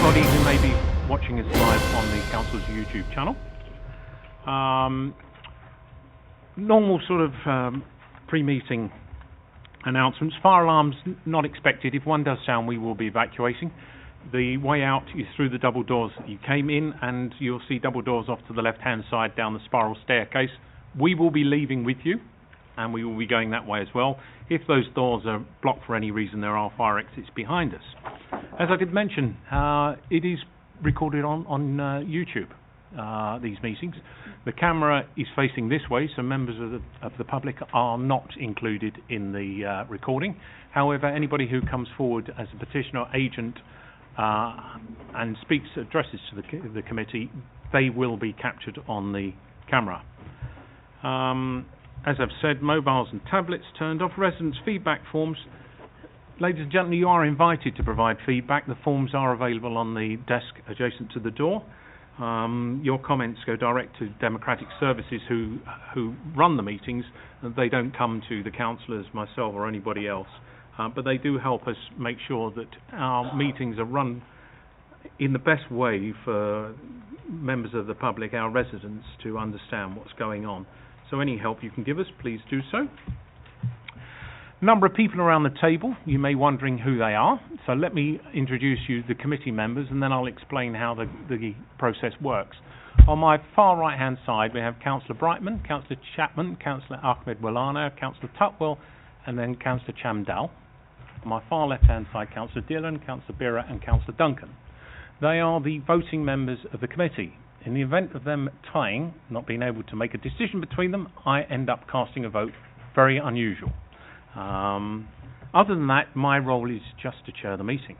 anybody who may be watching us live on the Council's YouTube channel. Normal sort of pre-meeting announcements. Fire alarms not expected. If one does sound, we will be evacuating. The way out is through the double doors that you came in, and you'll see double doors off to the left-hand side down the spiral staircase. We will be leaving with you, and we will be going that way as well. If those doors are blocked for any reason, there are fire exits behind us. As I did mention, it is recorded on YouTube, these meetings. The camera is facing this way, so members of the public are not included in the recording. However, anybody who comes forward as a petitioner or agent and addresses to the committee, they will be captured on the camera. As I've said, mobiles and tablets turned off. Residents' feedback forms. Ladies and gentlemen, you are invited to provide feedback. The forms are available on the desk adjacent to the door. Your comments go direct to Democratic Services who run the meetings. They don't come to the councillors, myself or anybody else. But they do help us make sure that our meetings are run in the best way for members of the public, our residents, to understand what's going on. So any help you can give us, please do so. Number of people around the table. You may be wondering who they are. So let me introduce you to the committee members, and then I'll explain how the process works. On my far right-hand side, we have Councillor Brightman, Councillor Chapman, Councillor Ahmed Walana, Councillor Tutwell, and then Councillor Chamdal. On my far left-hand side, Councillor Dillon, Councillor Birra, and Councillor Duncan. They are the voting members of the committee. In the event of them tying, not being able to make a decision between them, I end up casting a vote. Very unusual. Other than that, my role is just to chair the meeting.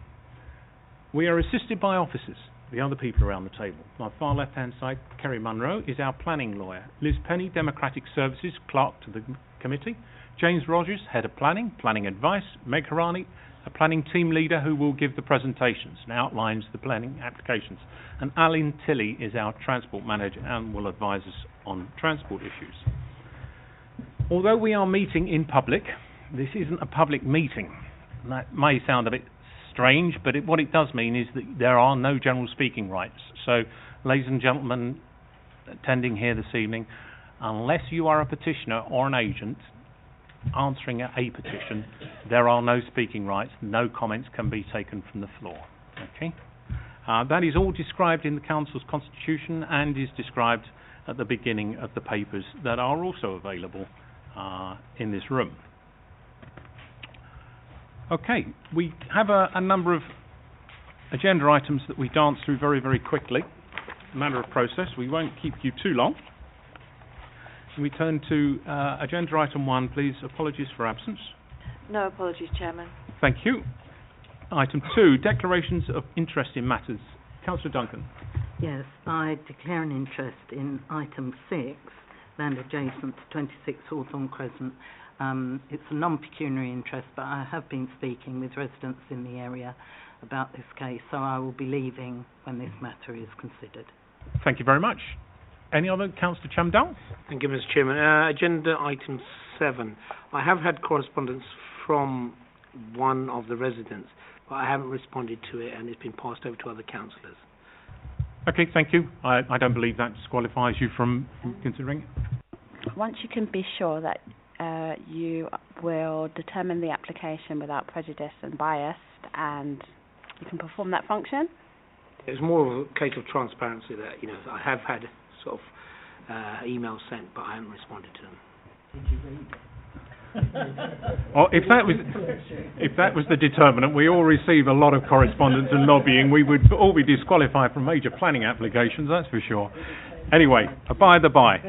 We are assisted by officers, the other people around the table. My far left-hand side, Kerry Munro, is our planning lawyer. Liz Penny, Democratic Services, clerk to the committee. James Rogers, head of planning, planning advice. Meg Harani, a planning team leader who will give the presentations and outlines the planning applications. And Aline Tilley is our transport manager and will advise us on transport issues. Although we are meeting in public, this isn't a public meeting. And that may sound a bit strange, but what it does mean is that there are no general speaking rights. So, ladies and gentlemen attending here this evening, unless you are a petitioner or an agent answering a petition, there are no speaking rights. No comments can be taken from the floor. Okay? That is all described in the Council's Constitution and is described at the beginning of the papers that are also available in this room. Okay, we have a number of agenda items that we dance through very, very quickly. A matter of process. We won't keep you too long. We turn to agenda item 1, please. Apologies for absence. No apologies, Chairman. Thank you. Item 2, declarations of interest in matters. Councillor Duncan. Yes, I declare an interest in item 6, land adjacent to 26 Hawthorne Crescent. It's a non-pecuniary interest, but I have been speaking with residents in the area about this case, so I will be leaving when this matter is considered. Thank you very much. Any other? Councillor Chamdal? Thank you, Mr. Chairman. Agenda item 7. I have had correspondence from one of the residents, but I haven't responded to it, and it's been passed over to other councillors. Okay, thank you. I don't believe that disqualifies you from considering it. Once you can be sure that you will determine the application without prejudice and bias, and you can perform that function? It's more of a case of transparency that, I have had sort of emails sent, but I haven't responded to them. Did you read it? Well, if that was the determinant, we all receive a lot of correspondence and lobbying. We would all be disqualified from major planning applications, that's for sure. Anyway, by the by.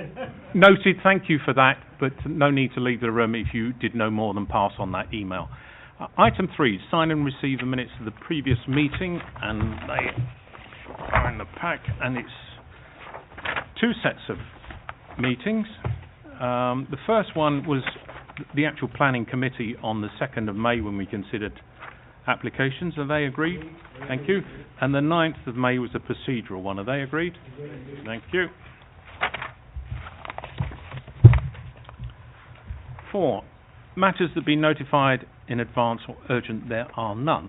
Noted, thank you for that, but no need to leave the room if you did no more than pass on that email. Item 3, sign and receive the minutes of the previous meeting, and they are in the pack, and it's 2 sets of meetings. The first one was the actual planning committee on the 2nd of May when we considered applications. Are they agreed? Thank you. And the 9th of May was a procedural one. Are they agreed? Thank you. 4, matters that be notified in advance or urgent, there are none.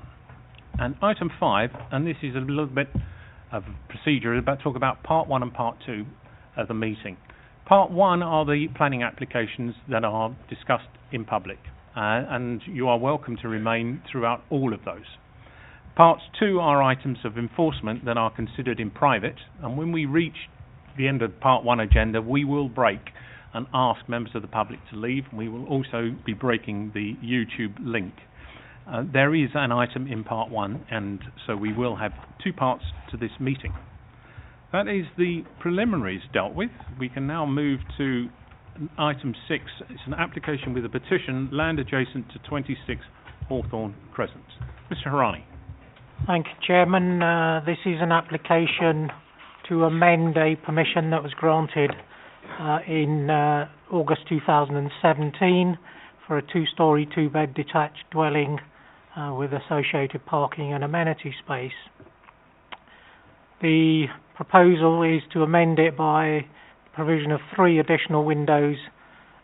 And item 5, and this is a little bit of procedure, is about to talk about part 1 and part 2 of the meeting. Part 1 are the planning applications that are discussed in public, and you are welcome to remain throughout all of those. Parts 2 are items of enforcement that are considered in private, and when we reach the end of part 1 agenda, we will break and ask members of the public to leave. We will also be breaking the YouTube link. There is an item in part 1, and so we will have 2 parts to this meeting. That is the preliminaries dealt with. We can now move to item 6. It's an application with a petition, land adjacent to 26 Hawthorne Crescent. Mr. Harani. Thank you, Chairman. This is an application to amend a permission that was granted in August 2017 for a 2-storey, 2-bed detached dwelling with associated parking and amenity space. The proposal is to amend it by provision of 3 additional windows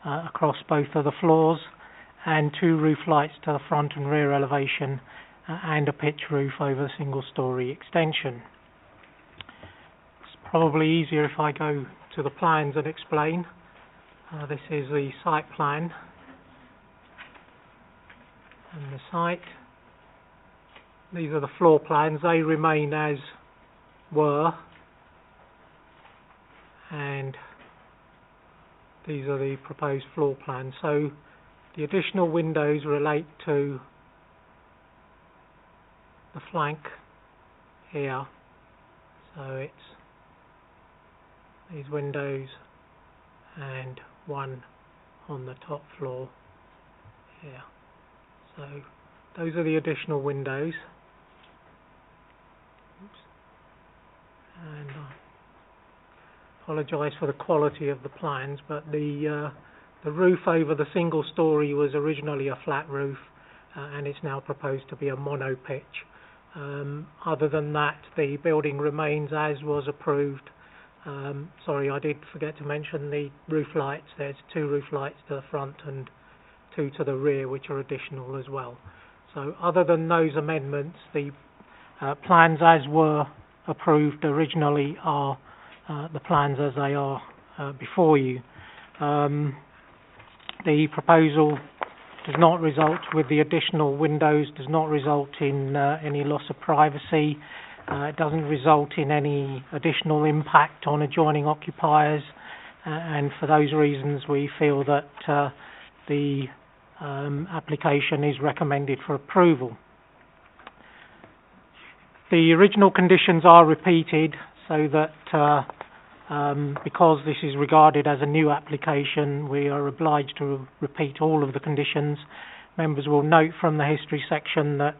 across both of the floors and 2 roof lights to the front and rear elevation and a pitch roof over the single-storey extension. It's probably easier if I go to the plans and explain. This is the site plan and the site. These are the floor plans. They remain as were, and these are the proposed floor plans. So the additional windows relate to the flank here, so it's these windows and one on the top floor here. So those are the additional windows. Oops. And I apologise for the quality of the plans, but the roof over the single storey was originally a flat roof, and it's now proposed to be a mono pitch. Other than that, the building remains as was approved. Sorry, I did forget to mention the roof lights. There's 2 roof lights to the front and 2 to the rear, which are additional as well. So other than those amendments, the plans as were approved originally are the plans as they are before you. The proposal does not result, with the additional windows, does not result in any loss of privacy. It doesn't result in any additional impact on adjoining occupiers, and for those reasons we feel that the application is recommended for approval. The original conditions are repeated so that because this is regarded as a new application, we are obliged to repeat all of the conditions. Members will note from the history section that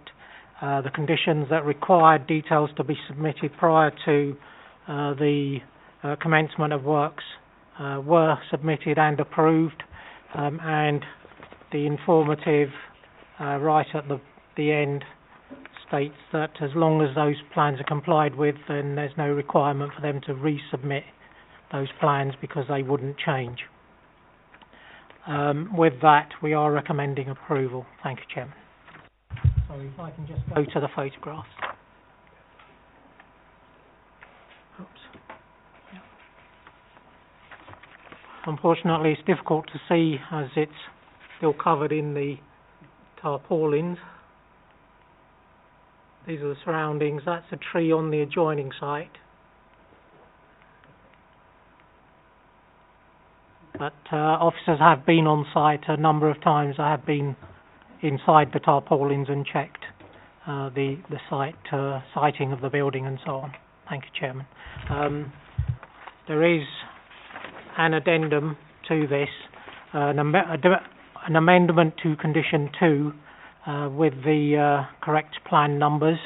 the conditions that required details to be submitted prior to the commencement of works were submitted and approved, and the informative right at the end states that as long as those plans are complied with, then there's no requirement for them to resubmit those plans because they wouldn't change. With that, we are recommending approval. Thank you, Chairman. Sorry, if I can just go to the photographs. Oops. Yeah. Unfortunately, it's difficult to see as it's still covered in the tarpaulins. These are the surroundings. That's a tree on the adjoining site. But officers have been on site a number of times. I have been inside the tarpaulins and checked the site siting of the building and so on. Thank you, Chairman. There is an addendum to this, an amendment to condition 2 with the correct plan numbers,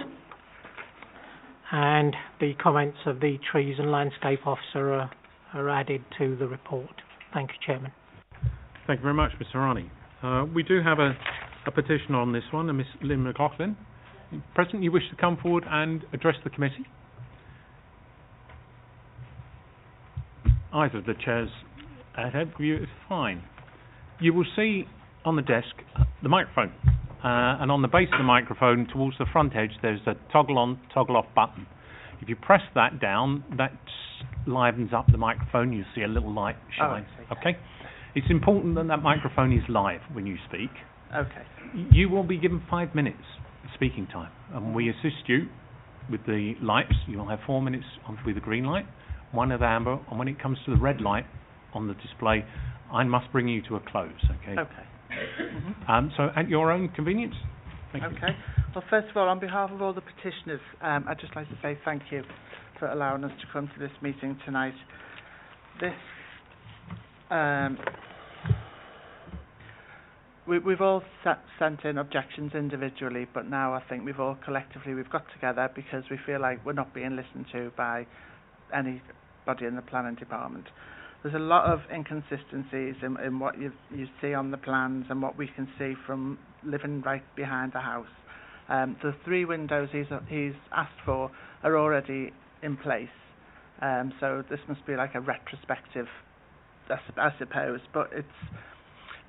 and the comments of the trees and landscape officer are added to the report. Thank you, Chairman. Thank you very much, Mr. Harani. We do have a petition on this one, Ms. Lynn McLaughlin. President, you wish to come forward and address the committee? Either of the chairs ahead of you is fine. You will see on the desk the microphone. and on the base of the microphone towards the front edge there's a toggle on, toggle off button. If you press that down, that livens up the microphone. You see a little light shine. Okay? It's important that that microphone is live when you speak. Okay. You will be given 5 minutes speaking time, and we assist you with the lights. You'll have 4 minutes with the green light, 1 at amber, and when it comes to the red light on the display, I must bring you to a close. Okay? Okay. So at your own convenience. Thank you. Okay. Well, first of all, on behalf of all the petitioners, I'd just like to say thank you for allowing us to come to this meeting tonight. This, we've all sent in objections individually, but now I think we've all collectively got together because we feel like we're not being listened to by anybody in the planning department. There's a lot of inconsistencies in what you see on the plans and what we can see from living right behind the house. The 3 windows he's asked for are already in place, so this must be like a retrospective, I suppose, but it's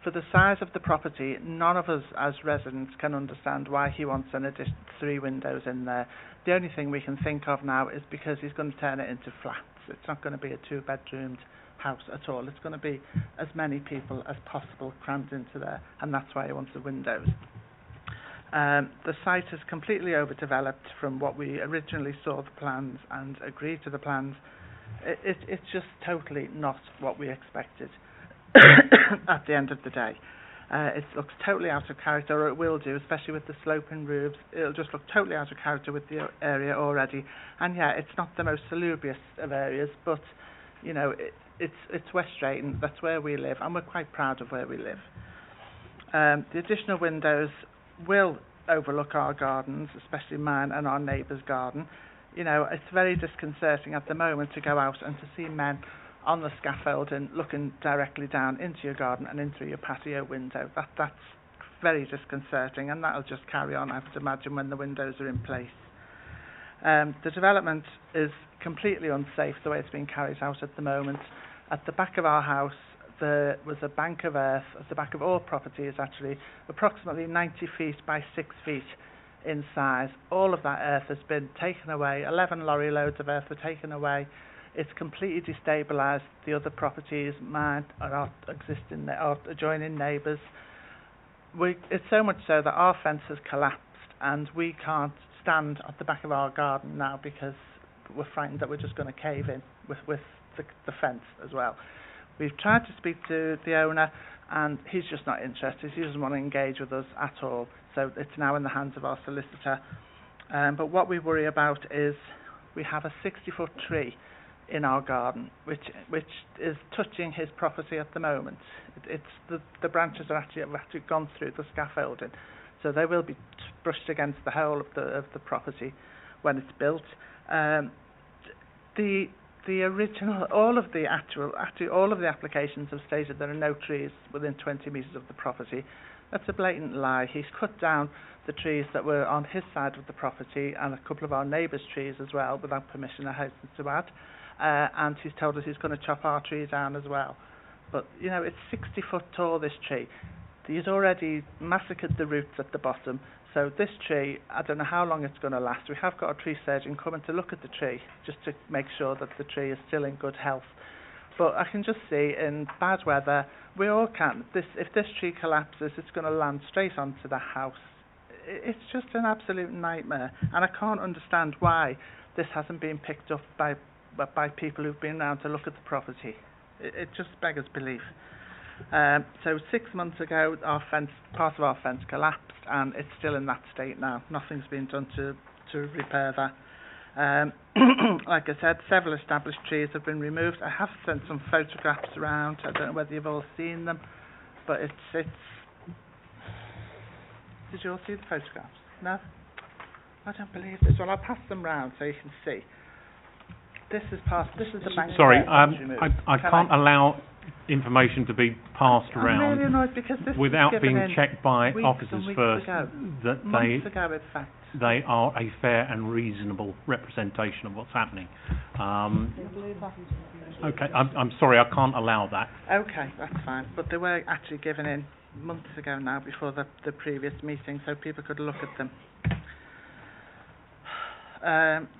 for the size of the property. None of us as residents can understand why he wants an additional 3 windows in there. The only thing we can think of now is because he's going to turn it into flats. It's not going to be a 2-bedroomed house at all. It's going to be as many people as possible crammed into there, and that's why he wants the windows. The site is completely overdeveloped from what we originally saw the plans and agreed to the plans. It's just totally not what we expected at the end of the day. It looks totally out of character, or it will do, especially with the sloping roofs. It'll just look totally out of character with the area already. And yeah, it's not the most salubrious of areas, but you know, it's West Drayton. That's where we live, and we're quite proud of where we live. The additional windows will overlook our gardens, especially mine and our neighbour's garden. You know, it's very disconcerting at the moment to go out and to see men on the scaffolding looking directly down into your garden and into your patio window. That's very disconcerting, and that'll just carry on, I have to imagine, when the windows are in place. The development is completely unsafe the way it's being carried out at the moment. At the back of our house there was a bank of earth. At the back of all properties, actually, approximately 90 feet by 6 feet in size. All of that earth has been taken away. 11 lorry loads of earth were taken away. It's completely destabilised the other properties, mine and our adjoining neighbours. It's so much so that our fence has collapsed, and we can't stand at the back of our garden now because we're frightened that we're just going to cave in with the fence as well. We've tried to speak to the owner, and he's just not interested. He doesn't want to engage with us at all. So it's now in the hands of our solicitor. But what we worry about is we have a 60-foot tree in our garden, which is touching his property at the moment. The branches have actually gone through the scaffolding, so they will be brushed against the whole of the property when it's built. The original, all of the applications have stated there are no trees within 20 metres of the property. That's a blatant lie. He's cut down the trees that were on his side of the property and a couple of our neighbours' trees as well, without permission, I hasten to add. And he's told us he's going to chop our tree down as well. But, you know, it's 60 foot tall, this tree. He's already massacred the roots at the bottom. So this tree, I don't know how long it's going to last. We have got a tree surgeon coming to look at the tree just to make sure that the tree is still in good health. But I can just see in bad weather, we all can. If this tree collapses, it's going to land straight onto the house. It's just an absolute nightmare. And I can't understand why this hasn't been picked up by people who've been around to look at the property. It just beggars belief. So 6 months ago, part of our fence collapsed, and it's still in that state now. Nothing's been done to repair that. Like I said, several established trees have been removed. I have sent some photographs around. I don't know whether you've all seen them, but it's. Did you all see the photographs? No? I don't believe this. Well, I'll pass them round so you can see. This is the bank. Sorry, I can't allow information to be passed around. I'm really annoyed because this without being checked by weeks officers first that months ago, in fact. They are a fair and reasonable representation of what's happening. Okay, I'm sorry, I can't allow that. Okay, that's fine. But they were actually given in months ago now, before the previous meeting, so people could look at them.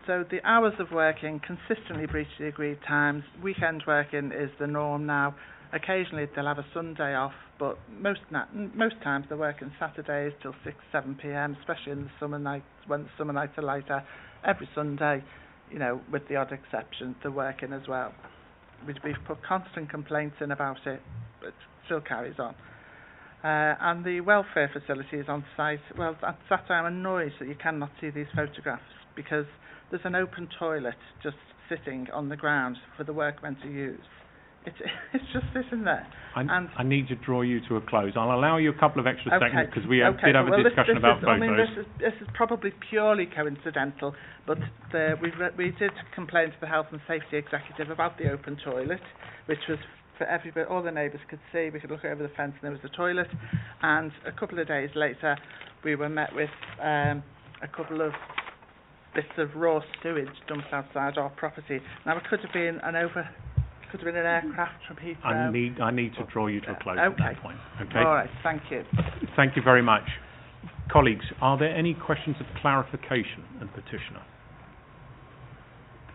So the hours of working consistently breach the agreed times. Weekend working is the norm now. Occasionally they'll have a Sunday off, but most times they're working Saturdays till 6-7 p.m, especially in the summer nights, when the summer nights are lighter. Every Sunday, you know, with the odd exception, they're working as well. We've put constant complaints in about it, but it still carries on. And the welfare facilities on site, well, at that time I'm annoyed that you cannot see these photographs, because there's an open toilet just sitting on the ground for the workmen to use. It's just sitting there. I need to draw you to a close. I'll allow you a couple of extra seconds, because we did have well, a discussion about photos. I mean, this is probably purely coincidental, but we did complain to the Health and Safety Executive about the open toilet, which was for everybody, all the neighbours could see. We could look over the fence and there was a toilet. And a couple of days later, we were met with a couple of bits of raw sewage dumped outside our property. Now, it could have been an aircraft from Heathrow. I need to draw you to a close at that point. Okay. All right. Thank you. Thank you very much. Colleagues, are there any questions of clarification of petitioner?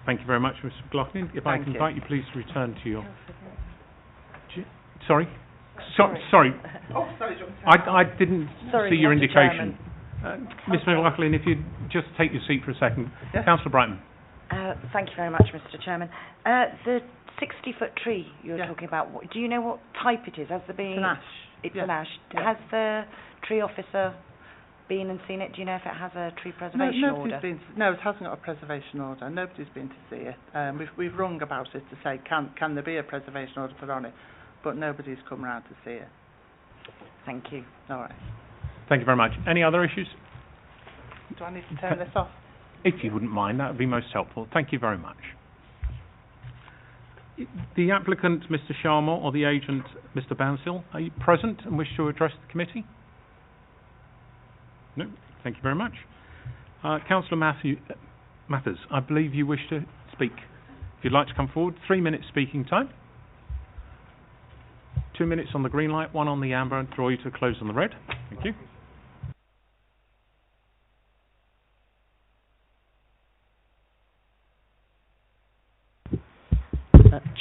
Thank you very much, Mr. McLaughlin. If I can invite you please to return to your... Sorry? Sorry. Oh, sorry. I didn't see your Mr. indication. Ms. McLaughlin, if you'd just take your seat for a second. Yes. Councillor Brightman. Thank you very much, Mr. Chairman. The 60-foot tree you were talking about, do you know what type it is? Has there been... It's an ash. It's an ash. Yeah. Has the tree officer been and seen it? Do you know if it has a tree preservation order? No, it hasn't got a preservation order. Nobody's been to see it. We've rung about it to say, can there be a preservation order put on it? But nobody's come round to see it. Thank you. All right. Thank you very much. Any other issues? Do I need to turn this off? If you wouldn't mind, that would be most helpful. Thank you very much. The applicant, Mr. Sharma, or the agent, Mr. Bansil, are you present and wish to address the committee? No. Thank you very much. Councillor Mathers, I believe you wish to speak. If you'd like to come forward, 3 minutes speaking time. 2 minutes on the green light, 1 on the amber, and draw you to a close on the red. Thank you.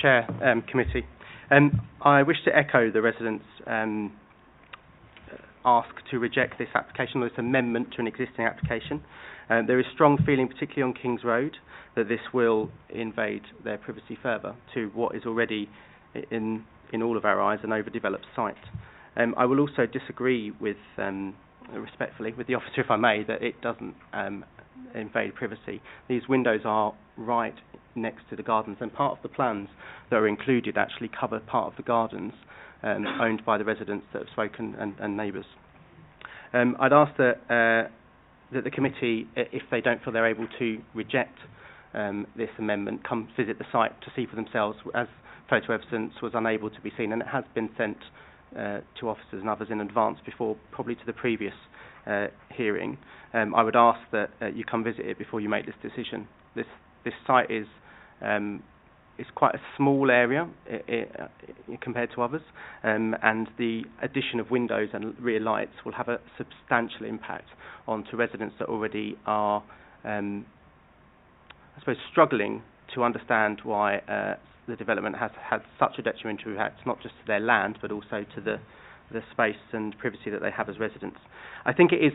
Chair, Committee. I wish to echo the residents' ask to reject this application, or this amendment to an existing application. There is strong feeling, particularly on Kings Road, that this will invade their privacy further to what is already, in all of our eyes, an overdeveloped site. I will also disagree with, respectfully, with the officer, if I may, that it doesn't invade privacy. These windows are right next to the gardens, and part of the plans that are included actually cover part of the gardens owned by the residents that have spoken and neighbours. I'd ask that the committee, if they don't feel they're able to reject this amendment, come visit the site to see for themselves, as photo evidence was unable to be seen, and it has been sent to officers and others in advance before, probably to the previous hearing. I would ask that you come visit it before you make this decision. This site is quite a small area compared to others, and the addition of windows and rear lights will have a substantial impact onto residents that already are, I suppose, struggling to understand why the development has had such a detrimental impact, not just to their land, but also to the space and privacy that they have as residents. I think it is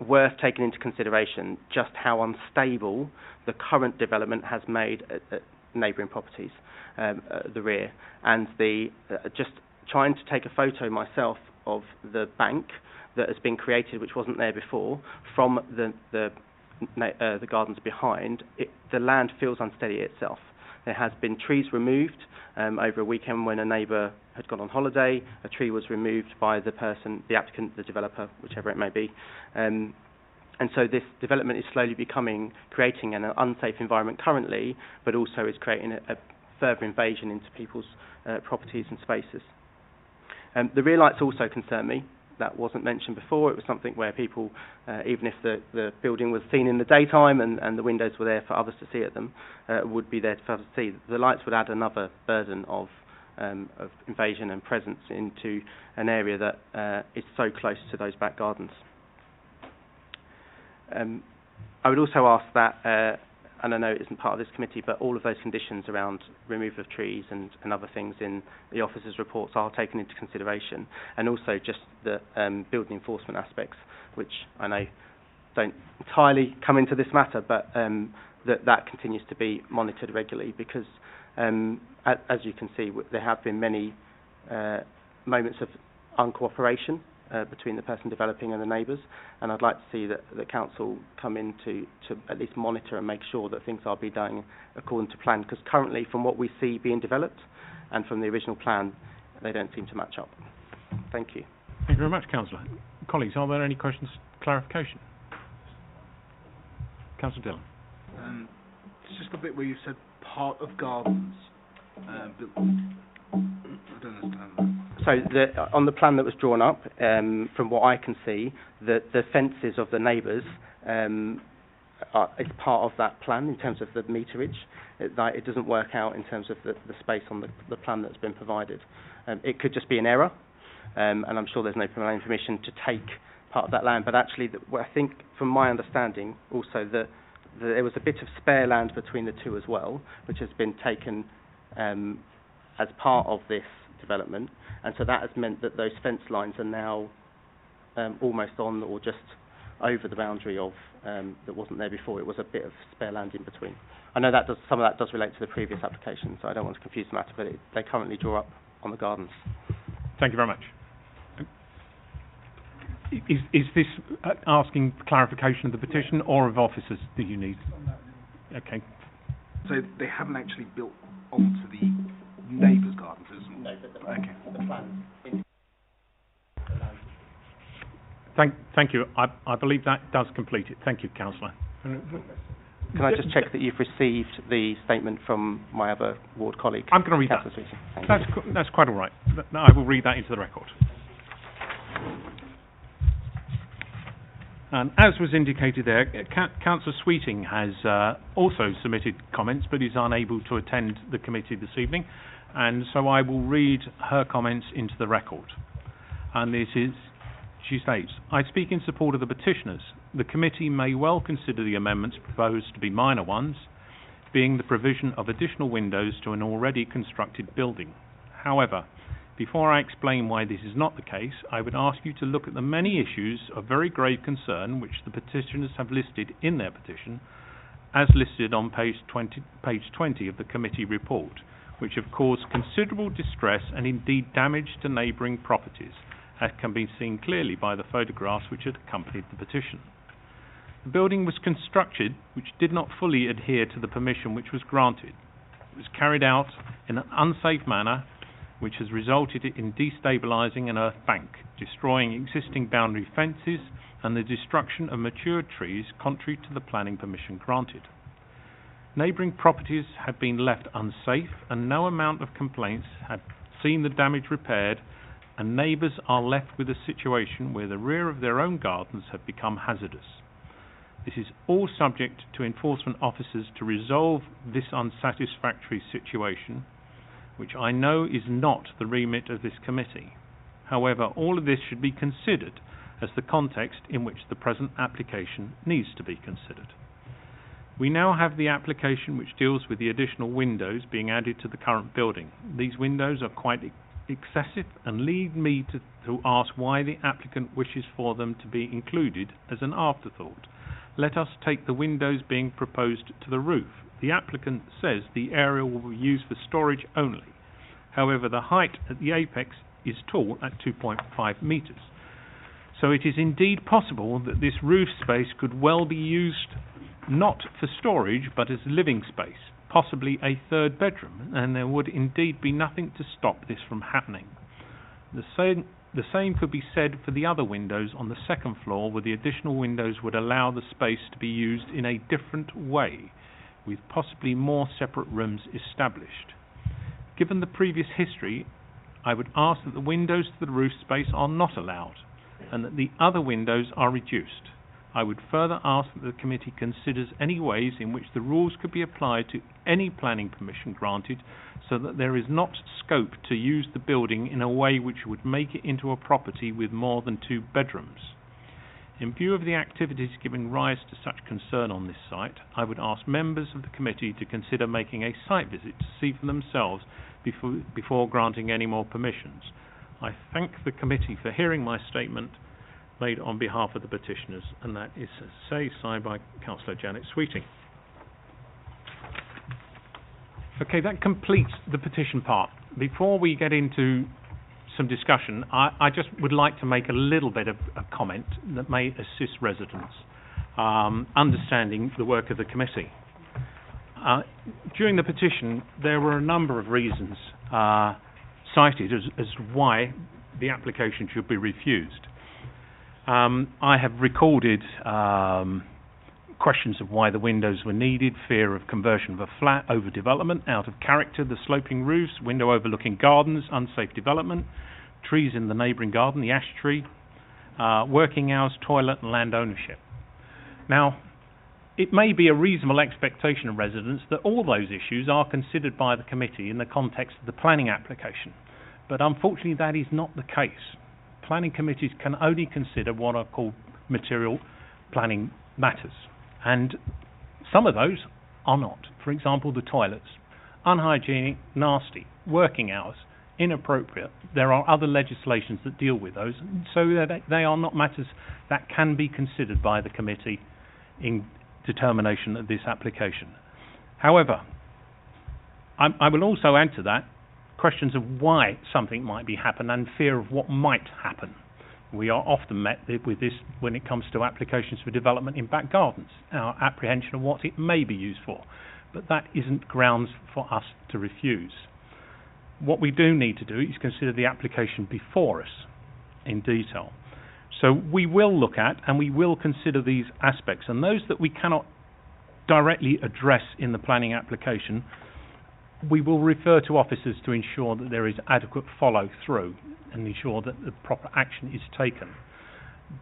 worth taking into consideration just how unstable the current development has made at neighbouring properties, the rear, and just trying to take a photo myself of the bank that has been created, which wasn't there before, from the gardens behind. The land feels unsteady itself. There has been trees removed over a weekend when a neighbour had gone on holiday. A tree was removed by the person, the applicant, the developer, whichever it may be. And so this development is slowly creating an unsafe environment currently, but also is creating a further invasion into people's properties and spaces. The rear lights also concern me. That wasn't mentioned before. It was something where people, even if the building was seen in the daytime and the windows were there for others to see at them, would be there for others to see. The lights would add another burden of of invasion and presence into an area that is so close to those back gardens. I would also ask that, and I know it isn't part of this committee, but all of those conditions around removal of trees and other things in the officers' reports are taken into consideration, and also just the building enforcement aspects, which I know don't entirely come into this matter, but that continues to be monitored regularly, because as you can see, there have been many moments of uncooperation between the person developing and the neighbours, and I'd like to see that the council come in to at least monitor and make sure that things are being done according to plan, because currently from what we see being developed and from the original plan, they don't seem to match up. Thank you. Thank you very much, Councillor. Colleagues, are there any questions, clarification? Councillor Dillon. It's just a bit where you said part of gardens. I don't understand that. So on the plan that was drawn up, from what I can see, the fences of the neighbours is part of that plan in terms of the meterage. It doesn't work out in terms of the space on the plan that's been provided. It could just be an error, and I'm sure there's no planning permission to take part of that land. But actually, I think from my understanding, also there was a bit of spare land between the two as well, which has been taken as part of this development, and so that has meant that those fence lines are now almost on or just over the boundary of that wasn't there before. It was a bit of spare land in between. I know that some of that does relate to the previous application, so I don't want to confuse the matter, but they currently draw up on the gardens. Thank you very much. Is this asking clarification of the petition or of officers that you need? Okay. So they haven't actually built onto the neighbour's gardens, isn't No, it? but Okay. The plan. Thank you. I believe that does complete it. Thank you, Councillor. Can I just check that you've received the statement from my other ward colleague? I'm going to read that. Councillor Sweeting. That's quite all right. I will read that into the record. And as was indicated there, Councillor Sweeting has also submitted comments, but is unable to attend the committee this evening, and so I will read her comments into the record. And she states, I speak in support of the petitioners. The committee may well consider the amendments proposed to be minor ones, being the provision of additional windows to an already constructed building. However, before I explain why this is not the case, I would ask you to look at the many issues of very grave concern which the petitioners have listed in their petition, as listed on page 20 of the committee report, which have caused considerable distress and indeed damage to neighbouring properties, as can be seen clearly by the photographs which had accompanied the petition. The building was constructed which did not fully adhere to the permission which was granted. It was carried out in an unsafe manner, which has resulted in destabilising an earth bank, destroying existing boundary fences and the destruction of matured trees contrary to the planning permission granted. Neighbouring properties have been left unsafe and no amount of complaints have seen the damage repaired, and neighbours are left with a situation where the rear of their own gardens have become hazardous. This is all subject to enforcement officers to resolve this unsatisfactory situation, which I know is not the remit of this committee. However, all of this should be considered as the context in which the present application needs to be considered. We now have the application which deals with the additional windows being added to the current building. These windows are quite excessive and lead me to ask why the applicant wishes for them to be included as an afterthought. Let us take the windows being proposed to the roof. The applicant says the area will be used for storage only. However, the height at the apex is tall at 2.5 metres. So it is indeed possible that this roof space could well be used not for storage but as living space, possibly a third bedroom, and there would indeed be nothing to stop this from happening. The same could be said for the other windows on the second floor, where the additional windows would allow the space to be used in a different way, with possibly more separate rooms established. Given the previous history, I would ask that the windows to the roof space are not allowed, and that the other windows are reduced. I would further ask that the committee considers any ways in which the rules could be applied to any planning permission granted so that there is not scope to use the building in a way which would make it into a property with more than 2 bedrooms. In view of the activities giving rise to such concern on this site, I would ask members of the committee to consider making a site visit to see for themselves before granting any more permissions. I thank the committee for hearing my statement made on behalf of the petitioners, and that is signed by Councillor Janet Sweeting. Okay, that completes the petition part. Before we get into some discussion, I just would like to make a little bit of a comment that may assist residents understanding the work of the committee. During the petition, there were a number of reasons cited as why the application should be refused. I have recorded questions of why the windows were needed, fear of conversion of a flat, overdevelopment, out of character, the sloping roofs, window overlooking gardens, unsafe development, trees in the neighbouring garden, the ash tree, working hours, toilet and land ownership. Now, it may be a reasonable expectation of residents that all those issues are considered by the committee in the context of the planning application, but unfortunately that is not the case. Planning committees can only consider what are called material planning matters, and some of those are not. For example, the toilets. Unhygienic, nasty, working hours, inappropriate. There are other legislations that deal with those, so they are not matters that can be considered by the committee in determination of this application. However, I will also add to that questions of why something might be happen and fear of what might happen. We are often met with this when it comes to applications for development in back gardens, our apprehension of what it may be used for, but that isn't grounds for us to refuse. What we do need to do is consider the application before us in detail. So we will look at and we will consider these aspects, and those that we cannot directly address in the planning application, we will refer to officers to ensure that there is adequate follow-through and ensure that the proper action is taken.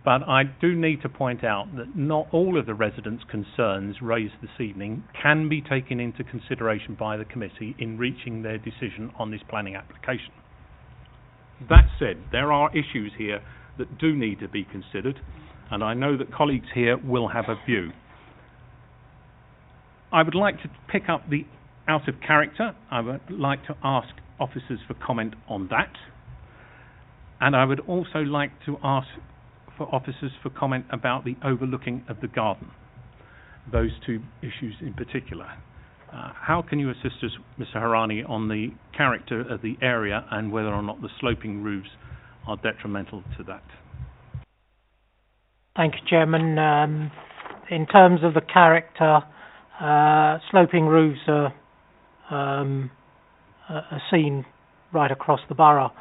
But I do need to point out that not all of the residents' concerns raised this evening can be taken into consideration by the committee in reaching their decision on this planning application. That said, there are issues here that do need to be considered, and I know that colleagues here will have a view. I would like to pick up the out of character. I would like to ask officers for comment on that, and I would also like to ask for officers for comment about the overlooking of the garden, those two issues in particular. How can you assist us, Mr. Harani, on the character of the area and whether or not the sloping roofs are detrimental to that? Thank you, Chairman. In terms of the character, sloping roofs are seen right across the borough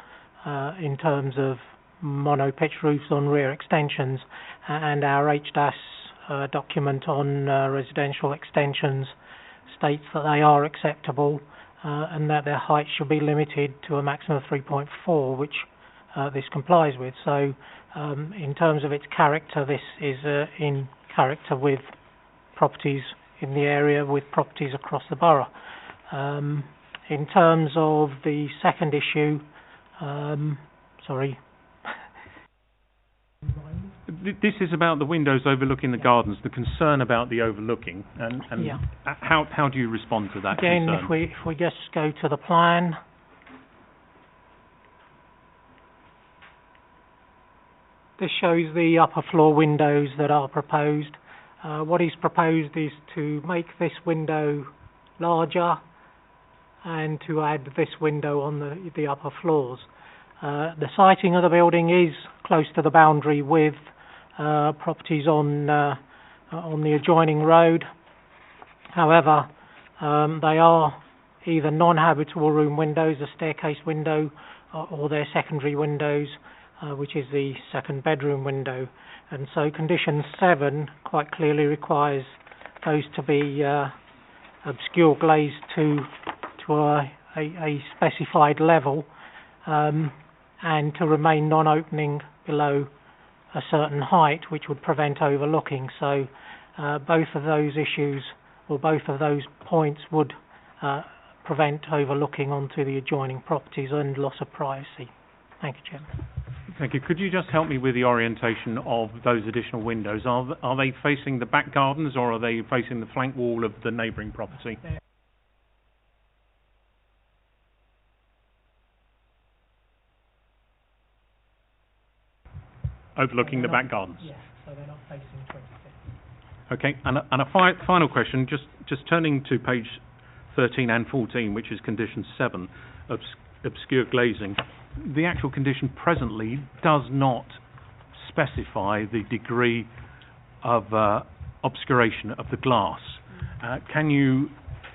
in terms of mono-pitch roofs on rear extensions, and our H-DAS document on residential extensions states that they are acceptable and that their height should be limited to a maximum of 3.4, which this complies with. So in terms of its character, this is in character with properties in the area, with properties across the borough. In terms of the second issue, sorry. This is about the windows overlooking the gardens, the concern about the overlooking, and yeah. How do you respond to that Again, concern? if we just go to the plan. This shows the upper floor windows that are proposed. What is proposed is to make this window larger and to add this window on the upper floors. The siting of the building is close to the boundary with properties on the adjoining road. However, they are either non-habitable room windows, a staircase window, or their secondary windows, which is the second bedroom window. And so condition 7 quite clearly requires those to be obscure glazed to a specified level, and to remain non-opening below a certain height which would prevent overlooking. So both of those issues, or both of those points, would prevent overlooking onto the adjoining properties and loss of privacy. Thank you, Chairman. Thank you. Could you just help me with the orientation of those additional windows? Are they facing the back gardens, or are they facing the flank wall of the neighbouring property? Overlooking the back gardens? Yes, so they're not facing 26. Okay, and a final question, just turning to page 13 and 14, which is condition 7, obscure glazing. The actual condition presently does not specify the degree of obscuration of the glass. Can you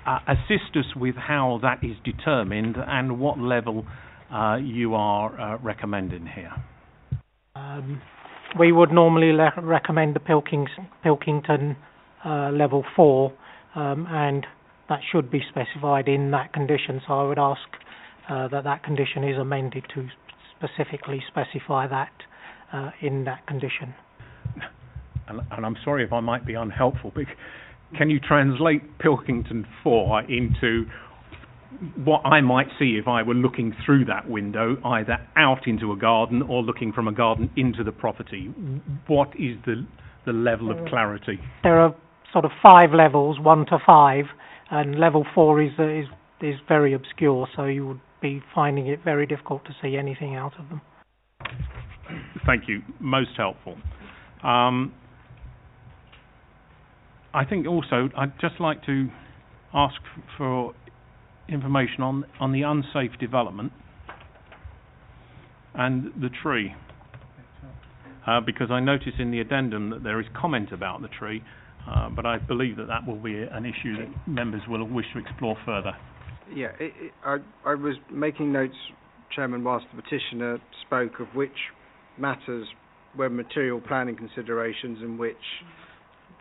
assist us with how that is determined and what level you are recommending here? We would normally recommend the Pilkington level 4, and that should be specified in that condition. So I would ask that condition is amended to specifically specify that in that condition. And I'm sorry if I might be unhelpful, but can you translate Pilkington 4 into what I might see if I were looking through that window, either out into a garden or looking from a garden into the property? What is the level of clarity? There are sort of 5 levels, 1 to 5, and level 4 is very obscure, so you would be finding it very difficult to see anything out of them. Thank you. Most helpful. I think also I'd just like to ask for information on the unsafe development and the tree, because I notice in the addendum that there is comment about the tree, but I believe that will be an issue that members will wish to explore further. Yeah, I was making notes, Chairman, whilst the petitioner spoke of which matters were material planning considerations and which,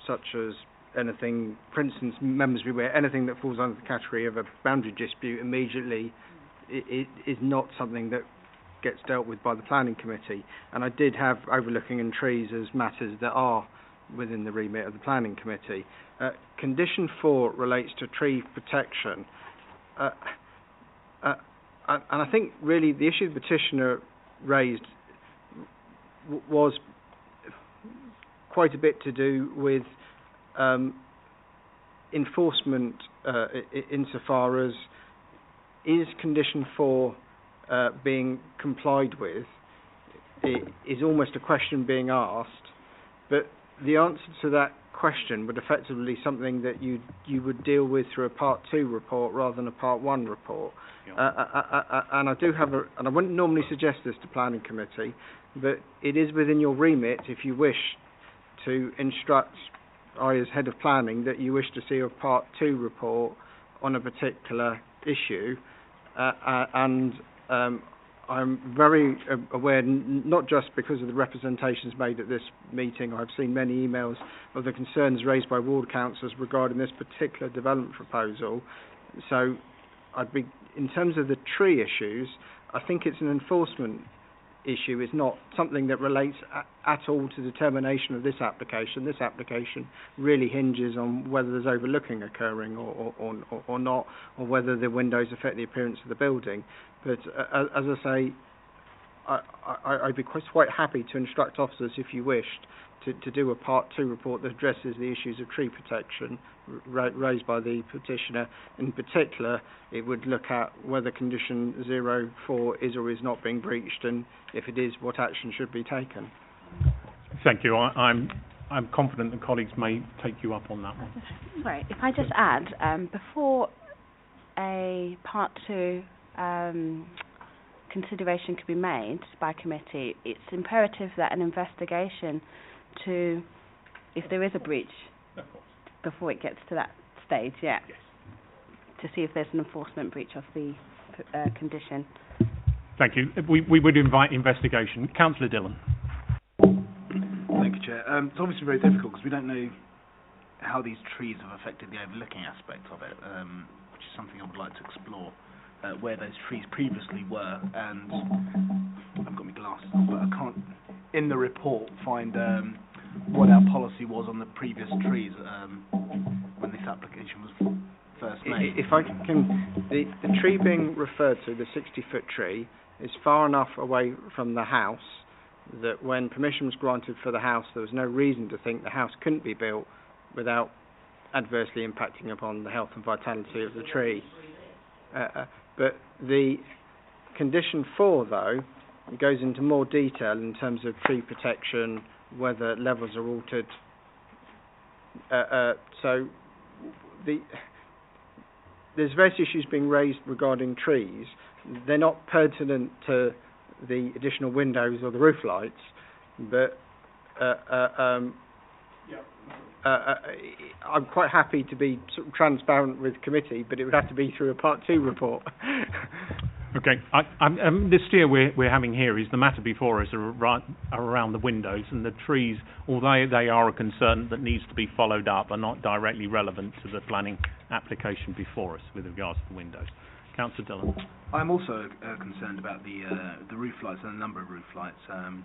such as anything, for instance, members be aware, anything that falls under the category of a boundary dispute immediately is not something that gets dealt with by the planning committee. And I did have overlooking and trees as matters that are within the remit of the planning committee. Condition 4 relates to tree protection. And I think really the issue the petitioner raised was quite a bit to do with enforcement insofar as is condition 4 being complied with. It is almost a question being asked, but the answer to that question would effectively something that you would deal with through a Part 2 report rather than a Part 1 report. And I do have and I wouldn't normally suggest this to planning committee, but it is within your remit if you wish to instruct I, as head of planning, that you wish to see a Part 2 report on a particular issue, and I'm very aware, not just because of the representations made at this meeting, I've seen many emails of the concerns raised by ward councillors regarding this particular development proposal. So in terms of the tree issues, I think it's an enforcement issue. It's not something that relates at all to determination of this application. This application really hinges on whether there's overlooking occurring or not, or whether the windows affect the appearance of the building. But as I say, I'd be quite happy to instruct officers, if you wished, to do a Part 2 report that addresses the issues of tree protection raised by the petitioner. In particular, it would look at whether condition 04 is or is not being breached, and if it is, what action should be taken. Thank you. I'm confident the colleagues may take you up on that one. Sorry, if I just add, before a Part 2 consideration could be made by committee, it's imperative that an investigation if there is a breach before it gets to that stage, yes, to see if there's an enforcement breach of the condition. Thank you. We would invite investigation. Councillor Dillon. Thank you, Chair. It's obviously very difficult because we don't know how these trees have affected the overlooking aspect of it, which is something I would like to explore, where those trees previously were, and I've got my glasses on, but I can't in the report find what our policy was on the previous trees when this application was first made. If I can, the tree being referred to, the 60-foot tree, is far enough away from the house that when permission was granted for the house, there was no reason to think the house couldn't be built without adversely impacting upon the health and vitality of the tree. But the condition 4, though, goes into more detail in terms of tree protection, whether levels are altered. So there's various issues being raised regarding trees. They're not pertinent to the additional windows or the roof lights, but I'm quite happy to be sort of transparent with committee, but it would have to be through a Part 2 report. Okay, the steer we're having here is the matter before us around the windows, and the trees, although they are a concern that needs to be followed up, are not directly relevant to the planning application before us with regards to the windows. Councillor Dillon. I'm also concerned about the roof lights and the number of roof lights and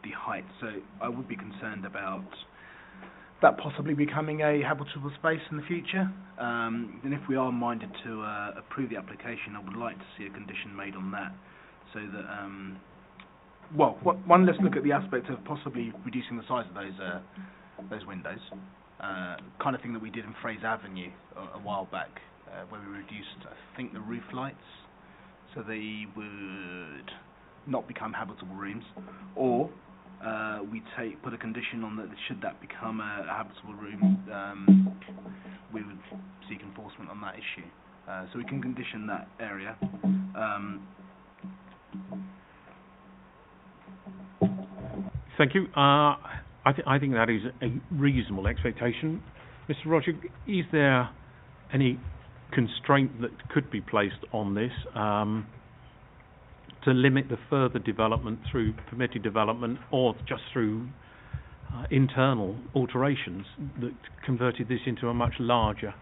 the height. So I would be concerned about that possibly becoming a habitable space in the future. And if we are minded to approve the application, I would like to see a condition made on that, so that let's look at the aspect of possibly reducing the size of those windows, kind of thing that we did in Fraser Avenue a while back, where we reduced, I think, the roof lights, so they would not become habitable rooms, or we put a condition on that should that become a habitable room, we would seek enforcement on that issue. So we can condition that area. Thank you. I think that is a reasonable expectation. Mr. Roger, is there any constraint that could be placed on this to limit the further development through permitted development, or just through internal alterations that converted this into a much larger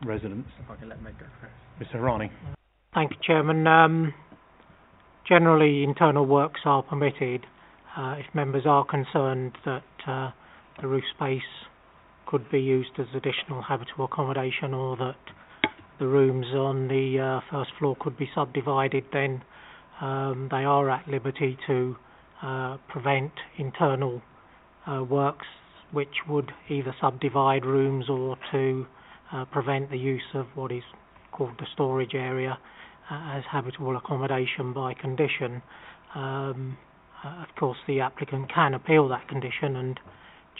residence? If I can let Meg go first. Mr. Harani. Thank you, Chairman. Generally, internal works are permitted if members are concerned that the roof space could be used as additional habitable accommodation, or that the rooms on the first floor could be subdivided, then they are at liberty to prevent internal works which would either subdivide rooms or to prevent the use of what is called the storage area as habitable accommodation by condition. Of course, the applicant can appeal that condition, and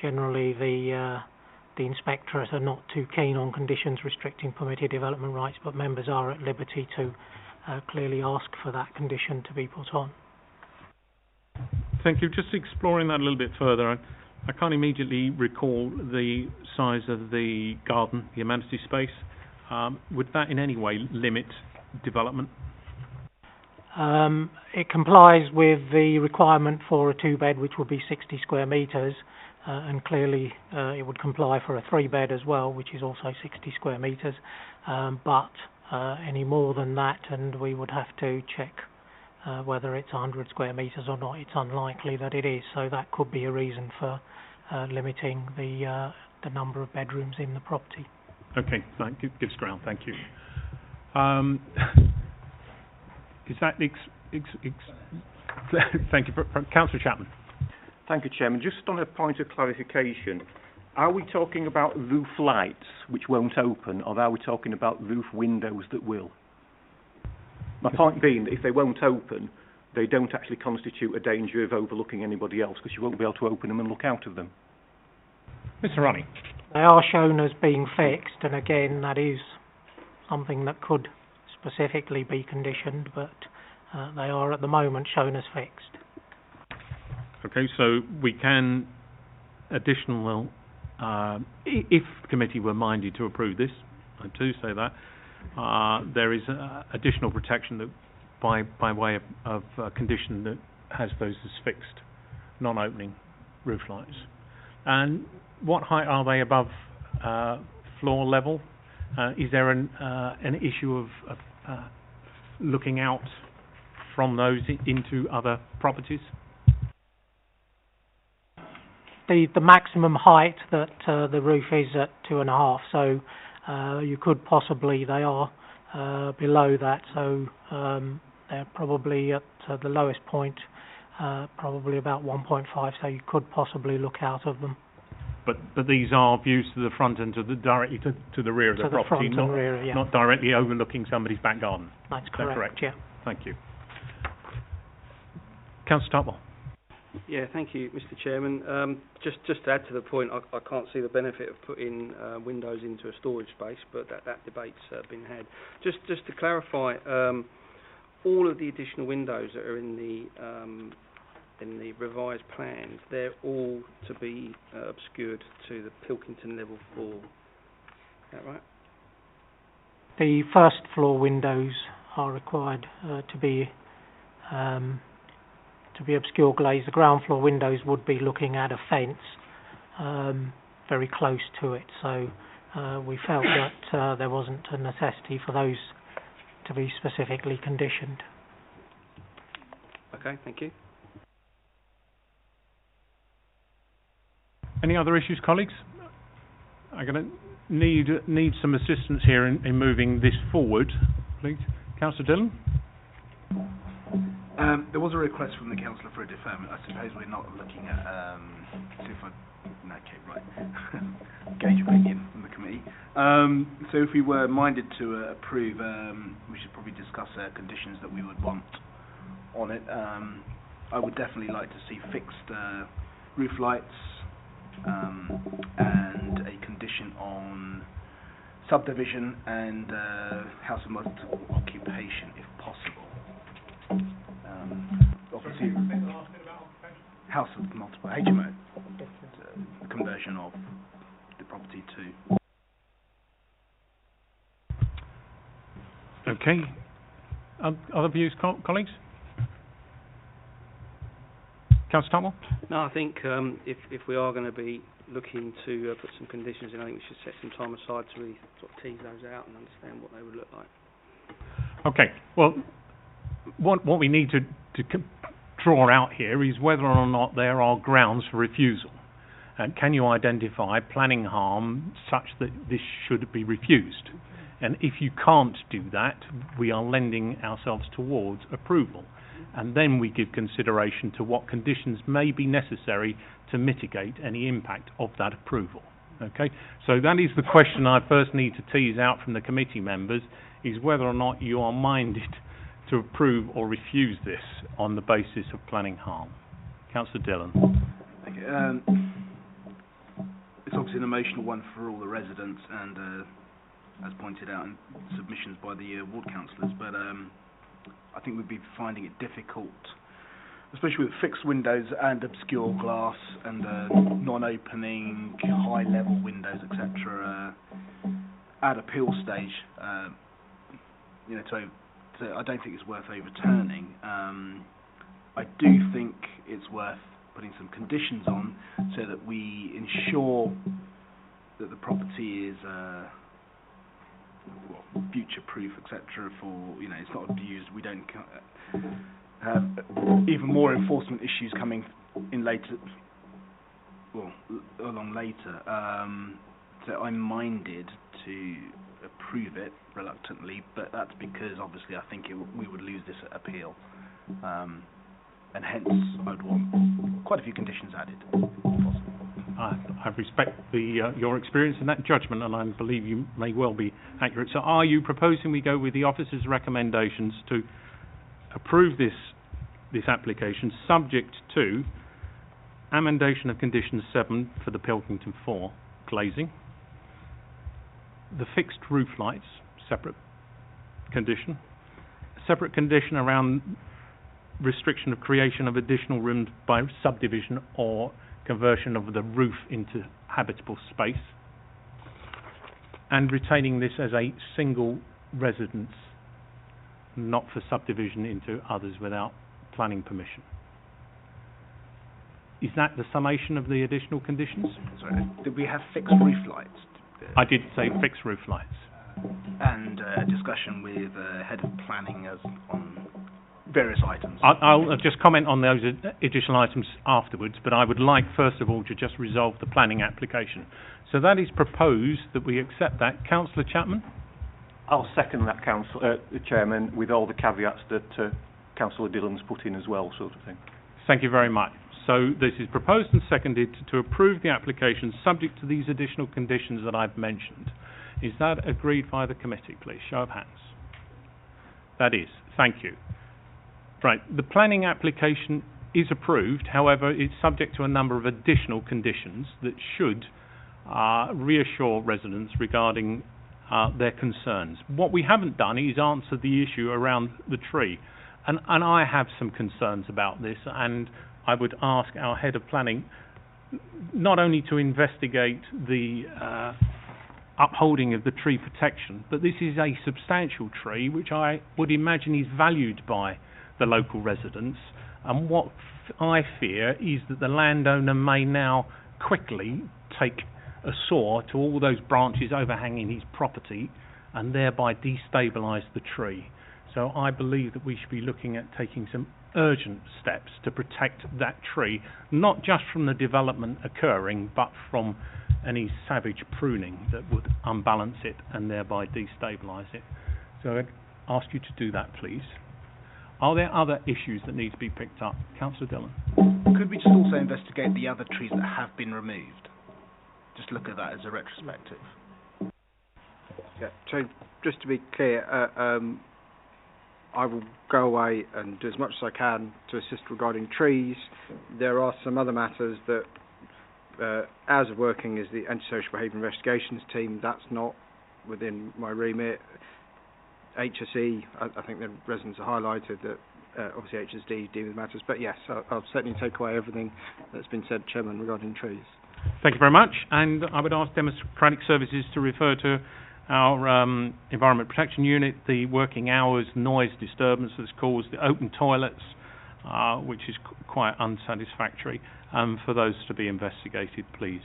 generally the inspectors are not too keen on conditions restricting permitted development rights, but members are at liberty to clearly ask for that condition to be put on. Thank you. Just exploring that a little bit further, I can't immediately recall the size of the garden, the amenity space. Would that in any way limit development? It complies with the requirement for a 2-bed, which would be 60 square metres, and clearly it would comply for a 3-bed as well, which is also 60 square metres, but any more than that, and we would have to check whether it's 100 square metres or not. It's unlikely that it is, so that could be a reason for limiting the number of bedrooms in the property. Okay, that gives ground. Thank you. Is that thank you, Councillor Chapman. Thank you, Chairman. Just on a point of clarification, are we talking about roof lights which won't open, or are we talking about roof windows that will? My point being that if they won't open, they don't actually constitute a danger of overlooking anybody else, because you won't be able to open them and look out of them. Mr. Ronnie. They are shown as being fixed, and again, that is something that could specifically be conditioned, but they are at the moment shown as fixed. Okay, so we can additional, if the committee were minded to approve this, I do say that, there is additional protection that by way of a condition that has those as fixed, non-opening roof lights. And what height are they above floor level? Is there an issue of looking out from those into other properties? the maximum height that the roof is at 2.5. So you could possibly, they are below that. So they're probably at the lowest point, probably about 1.5. So you could possibly look out of them. But these are views to the front and directly to the rear of the property, front and rear, yeah. not directly overlooking somebody's back garden. That's Is that correct? Yeah. Thank you. Councillor Tuttle. Yeah, thank you, Mr. Chairman. Just to add to the point, I can't see the benefit of putting windows into a storage space, but that debate's been had. Just to clarify, all of the additional windows that are in the revised plans, they're all to be obscured to the Pilkington level 4. Is that right? The first floor windows are required to be obscure glazed. The ground floor windows would be looking at a fence very close to it. So we felt that there wasn't a necessity for those to be specifically conditioned. Okay, thank you. Any other issues, colleagues? I'm going to need some assistance here in moving this forward, please. Councillor Dillon? There was a request from the councillor for a deferment. I suppose we're not looking at... okay, right. Gauge opinion from the committee. So if we were minded to approve, we should probably discuss conditions that we would want on it. I would definitely like to see fixed roof lights, and a condition on subdivision and house of multiple occupation, if possible. Obviously, house of multiple HMO, conversion of the property to. Okay. Other views, colleagues? Councillor Tuttle? No, I think if we are going to be looking to put some conditions in, I think we should set some time aside to really sort of tease those out and understand what they would look like. Okay. Well, what we need to draw out here is whether or not there are grounds for refusal. And can you identify planning harm such that this should be refused? And if you can't do that, we are lending ourselves towards approval. And then we give consideration to what conditions may be necessary to mitigate any impact of that approval. Okay? So that is the question I first need to tease out from the committee members, is whether or not you are minded to approve or refuse this on the basis of planning harm. Councillor Dillon. Okay, it's obviously an emotional one for all the residents and, as pointed out in submissions by the ward councillors, but I think we'd be finding it difficult, especially with fixed windows and obscure glass and non-opening, high-level windows, etc. At appeal stage, so I don't think it's worth overturning. I do think it's worth putting some conditions on so that we ensure that the property is future-proof, etc. For it's not abused. We don't have even more enforcement issues coming in later. Along later. So I'm minded to approve it reluctantly, but that's because obviously I think we would lose this at appeal, and hence I'd want quite a few conditions added. I respect your experience in that judgment, and I believe you may well be accurate. So are you proposing we go with the officer's recommendations to approve this application subject to amendation of condition 7 for the Pilkington 4 glazing, the fixed roof lights, separate condition around restriction of creation of additional rooms by subdivision or conversion of the roof into habitable space, and retaining this as a single residence, not for subdivision into others without planning permission. Is that the summation of the additional conditions? Sorry, did we have fixed roof lights? I did say fixed roof lights. And discussion with head of planning as on various items. I'll just comment on those additional items afterwards, but I would like, first of all, to just resolve the planning application. So that is proposed that we accept that. Councillor Chapman? I'll second that, Chairman, with all the caveats that Councillor Dillon's put in as well, sort of thing. Thank you very much. So this is proposed and seconded to approve the application subject to these additional conditions that I've mentioned. Is that agreed by the committee, please? Show of hands. That is. Thank you. Right. The planning application is approved. However, it's subject to a number of additional conditions that should reassure residents regarding their concerns. What we haven't done is answer the issue around the tree. And I have some concerns about this, and I would ask our head of planning not only to investigate the upholding of the tree protection, but this is a substantial tree which I would imagine is valued by the local residents, and what I fear is that the landowner may now quickly take a saw to all those branches overhanging his property and thereby destabilise the tree. So I believe that we should be looking at taking some urgent steps to protect that tree, not just from the development occurring, but from any savage pruning that would unbalance it and thereby destabilise it. So I'd ask you to do that, please. Are there other issues that need to be picked up? Councillor Dillon. Could we just also investigate the other trees that have been removed? Just look at that as a retrospective. Yeah, so just to be clear, I will go away and do as much as I can to assist regarding trees. There are some other matters that, as of working as the Antisocial Behaviour Investigations team, that's not within my remit. HSE, I think the residents have highlighted that obviously HSD deal with matters, but yes, I'll certainly take away everything that's been said, Chairman, regarding trees. Thank you very much, and I would ask Democratic Services to refer to our Environment Protection Unit, the working hours, noise disturbance that's caused, the open toilets, which is quite unsatisfactory, for those to be investigated, please.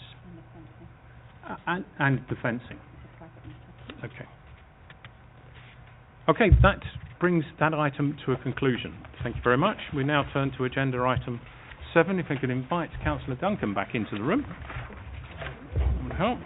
And the fencing. Okay. Okay, that brings that item to a conclusion. Thank you very much. We now turn to agenda item 7. If I could invite Councillor Duncan back into the room. That would help.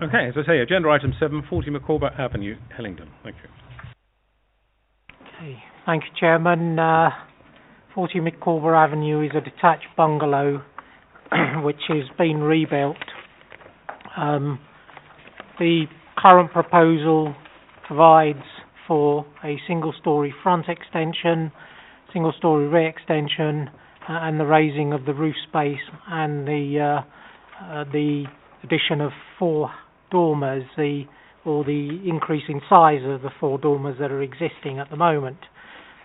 Okay, as I say, agenda item 7, 40 Micawber Avenue, Hillingdon. Thank you. Okay, thank you, Chairman. 40 Micawber Avenue is a detached bungalow which has been rebuilt. The current proposal provides for a single-storey front extension, single-storey rear extension, and the raising of the roof space and the addition of 4 dormers, or the increase in size of the 4 dormers that are existing at the moment.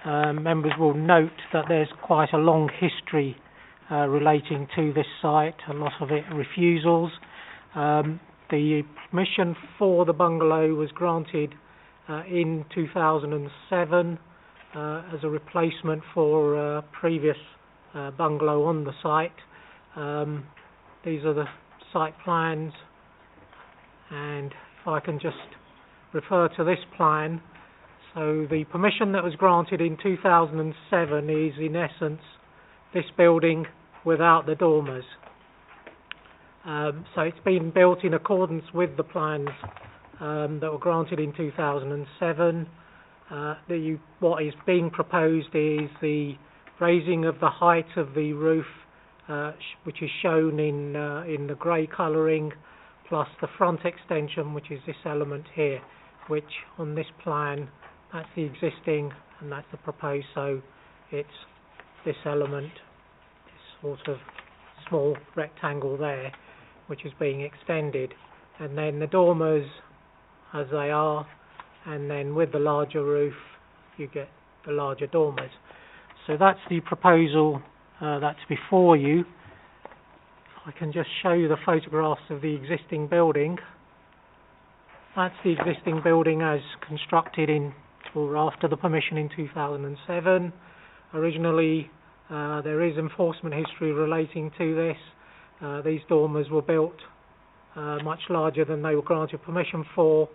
Members will note that there's quite a long history relating to this site, a lot of it refusals. The permission for the bungalow was granted in 2007 as a replacement for a previous bungalow on the site. These are the site plans, and if I can just refer to this plan. So the permission that was granted in 2007 is in essence this building without the dormers. So it's been built in accordance with the plans that were granted in 2007. What is being proposed is the raising of the height of the roof, which is shown in the grey colouring, plus the front extension, which is this element here, which on this plan, that's the existing and that's the proposed, so it's this element, this sort of small rectangle there, which is being extended, and then the dormers as they are, and then with the larger roof you get the larger dormers. So that's the proposal that's before you. If I can just show you the photographs of the existing building. That's the existing building as constructed in or after the permission in 2007. Originally, there is enforcement history relating to this. These dormers were built much larger than they were granted permission for.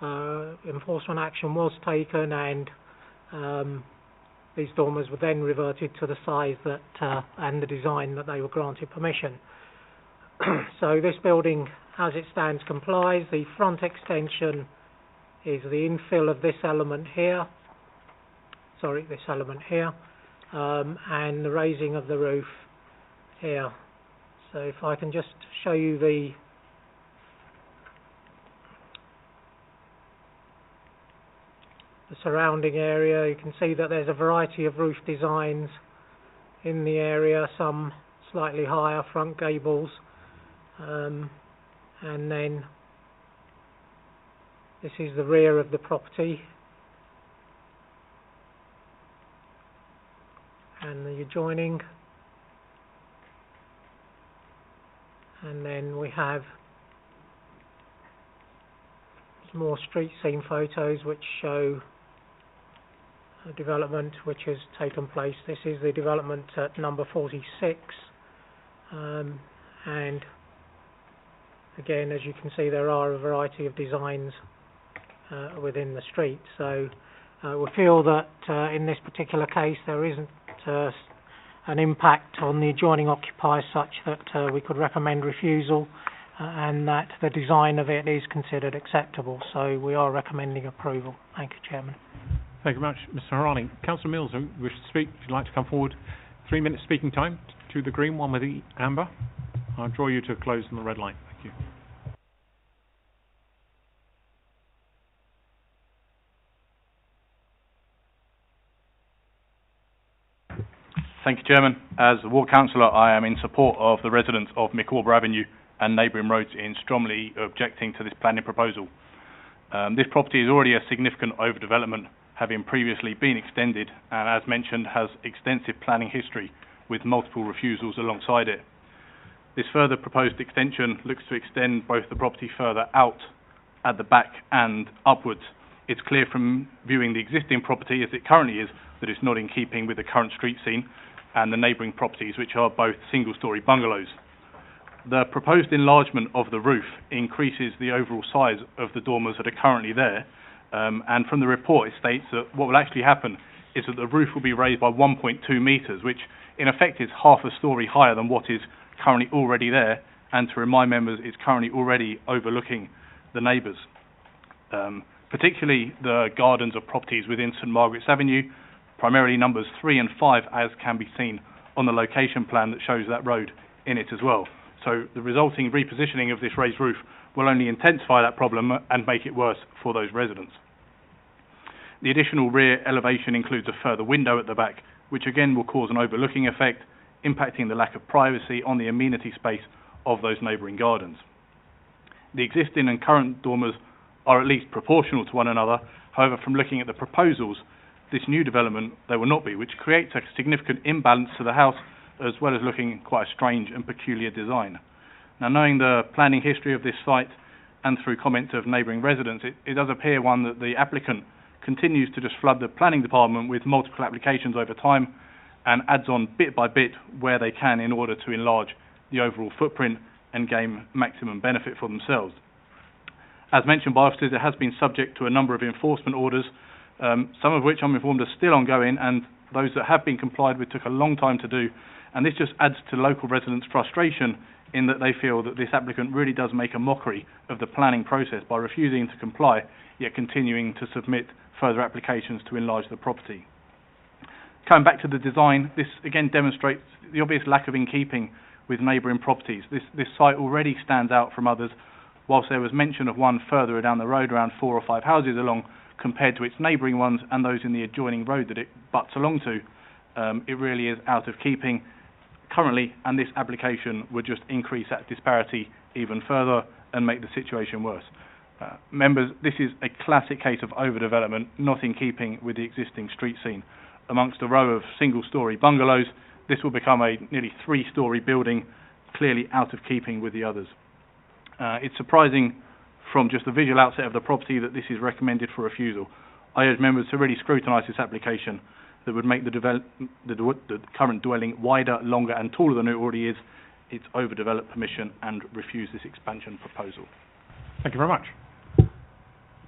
Enforcement action was taken, and these dormers were then reverted to the size that and the design that they were granted permission. So this building, as it stands, complies. The front extension is the infill of this element here. Sorry, this element here, and the raising of the roof here. So if I can just show you the surrounding area, you can see that there's a variety of roof designs in the area, some slightly higher front gables, and then this is the rear of the property and the adjoining, and then we have some more street scene photos which show a development which has taken place. This is the development at number 46, and again, as you can see, there are a variety of designs within the street. So we feel that in this particular case there isn't an impact on the adjoining occupiers such that we could recommend refusal, and that the design of it is considered acceptable. So we are recommending approval. Thank you, Chairman. Thank you very much, Mr. Harani. Councillor Mills, who wishes to speak, would you like to come forward? 3 minutes speaking time to the green, 1 with the amber. I'll draw you to a close on the red light. Thank you. Thank you, Chairman. As a ward councillor, I am in support of the residents of Micawber Avenue and neighbouring roads in strongly objecting to this planning proposal. This property is already a significant overdevelopment, having previously been extended, and as mentioned, has extensive planning history with multiple refusals alongside it. This further proposed extension looks to extend both the property further out at the back and upwards. It's clear from viewing the existing property as it currently is that it's not in keeping with the current street scene and the neighbouring properties, which are both single-storey bungalows. The proposed enlargement of the roof increases the overall size of the dormers that are currently there, and from the report it states that what will actually happen is that the roof will be raised by 1.2 metres, which in effect is half a storey higher than what is currently already there, and to remind members, it's currently already overlooking the neighbours. Particularly the gardens of properties within St Margaret's Avenue, primarily numbers 3 and 5, as can be seen on the location plan that shows that road in it as well. So the resulting repositioning of this raised roof will only intensify that problem and make it worse for those residents. The additional rear elevation includes a further window at the back, which again will cause an overlooking effect, impacting the lack of privacy on the amenity space of those neighbouring gardens. The existing and current dormers are at least proportional to one another. However, from looking at the proposals, this new development, they will not be, which creates a significant imbalance to the house, as well as looking quite a strange and peculiar design. Now, knowing the planning history of this site and through comments of neighbouring residents, it does appear, one, that the applicant continues to just flood the planning department with multiple applications over time and adds on bit by bit where they can in order to enlarge the overall footprint and gain maximum benefit for themselves. As mentioned by officers, it has been subject to a number of enforcement orders, some of which I'm informed are still ongoing, and those that have been complied with took a long time to do, and this just adds to local residents' frustration in that they feel that this applicant really does make a mockery of the planning process by refusing to comply, yet continuing to submit further applications to enlarge the property. Coming back to the design, this again demonstrates the obvious lack of in-keeping with neighbouring properties. This site already stands out from others, whilst there was mention of one further down the road, around 4 or 5 houses along, compared to its neighbouring ones and those in the adjoining road that it butts along to. It really is out of keeping currently, and this application would just increase that disparity even further and make the situation worse. Members, this is a classic case of overdevelopment, not in keeping with the existing street scene. amongst a row of single-storey bungalows, this will become a nearly 3-storey building, clearly out of keeping with the others. It's surprising from just the visual outset of the property that this is recommended for refusal. I urge members to really scrutinise this application that would make the current dwelling wider, longer and taller than it already is. It's overdeveloped permission and refuse this expansion proposal. Thank you very much.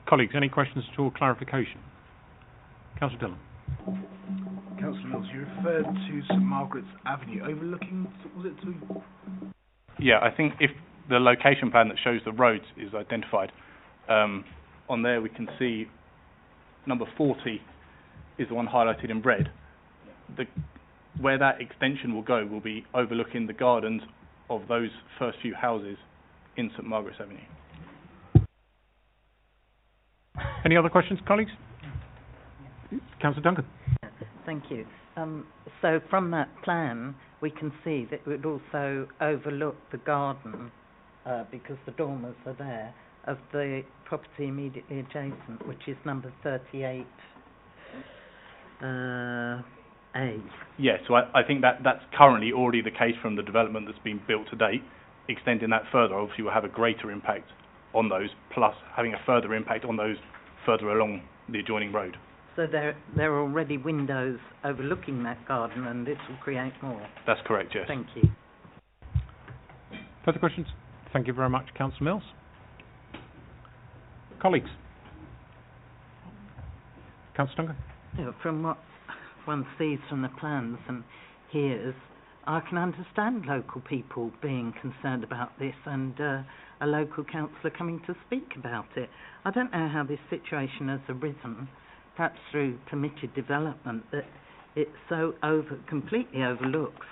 Colleagues, any questions at all, clarification? Councillor Dillon. Councillor Mills, you referred to St Margaret's Avenue overlooking, was it to... Yeah, I think if the location plan that shows the roads is identified, on there we can see number 40 is the one highlighted in red. Where that extension will go will be overlooking the gardens of those first few houses in St Margaret's Avenue. Any other questions, colleagues? Councillor Duncan. Thank you. So from that plan, we can see that it would also overlook the garden, because the dormers are there, of the property immediately adjacent, which is number 38. A. Yeah, so I think that's currently already the case from the development that's been built to date. Extending that further obviously will have a greater impact on those, plus having a further impact on those further along the adjoining road. So there are already windows overlooking that garden, and this will create more. That's correct, yes. Thank you. Further questions? Thank you very much, Councillor Mills. Colleagues? Councillor Duncan? Yeah, from what one sees from the plans and hears, I can understand local people being concerned about this and a local councillor coming to speak about it. I don't know how this situation has arisen, perhaps through permitted development, that it so completely overlooks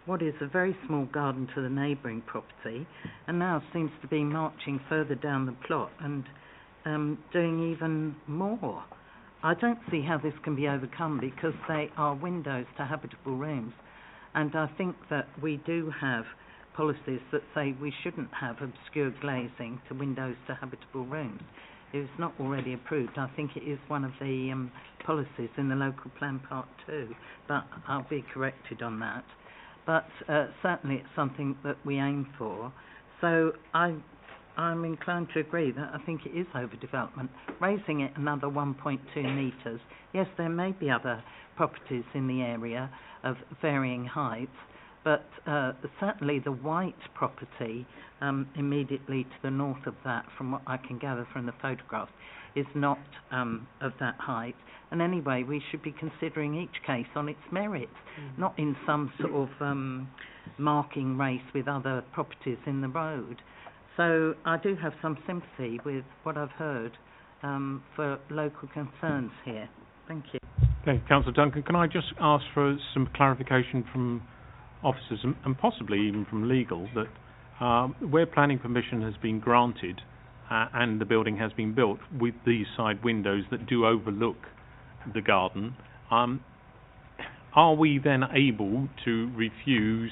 what is a very small garden to the neighbouring property, and now seems to be marching further down the plot and doing even more. I don't see how this can be overcome, because they are windows to habitable rooms, and I think that we do have policies that say we shouldn't have obscure glazing to windows to habitable rooms. It is not already approved. I think it is one of the policies in the local plan part 2, but I'll be corrected on that. But certainly it's something that we aim for. So I'm inclined to agree that I think it is overdevelopment. Raising it another 1.2 metres, yes, there may be other properties in the area of varying heights, but certainly the white property immediately to the north of that, from what I can gather from the photographs, is not of that height. And anyway, we should be considering each case on its merits, not in some sort of marking race with other properties in the road. So I do have some sympathy with what I've heard for local concerns here. Thank you. Thank you, Councillor Duncan. Can I just ask for some clarification from officers and possibly even from legal, that where planning permission has been granted and the building has been built with these side windows that do overlook the garden, are we then able to refuse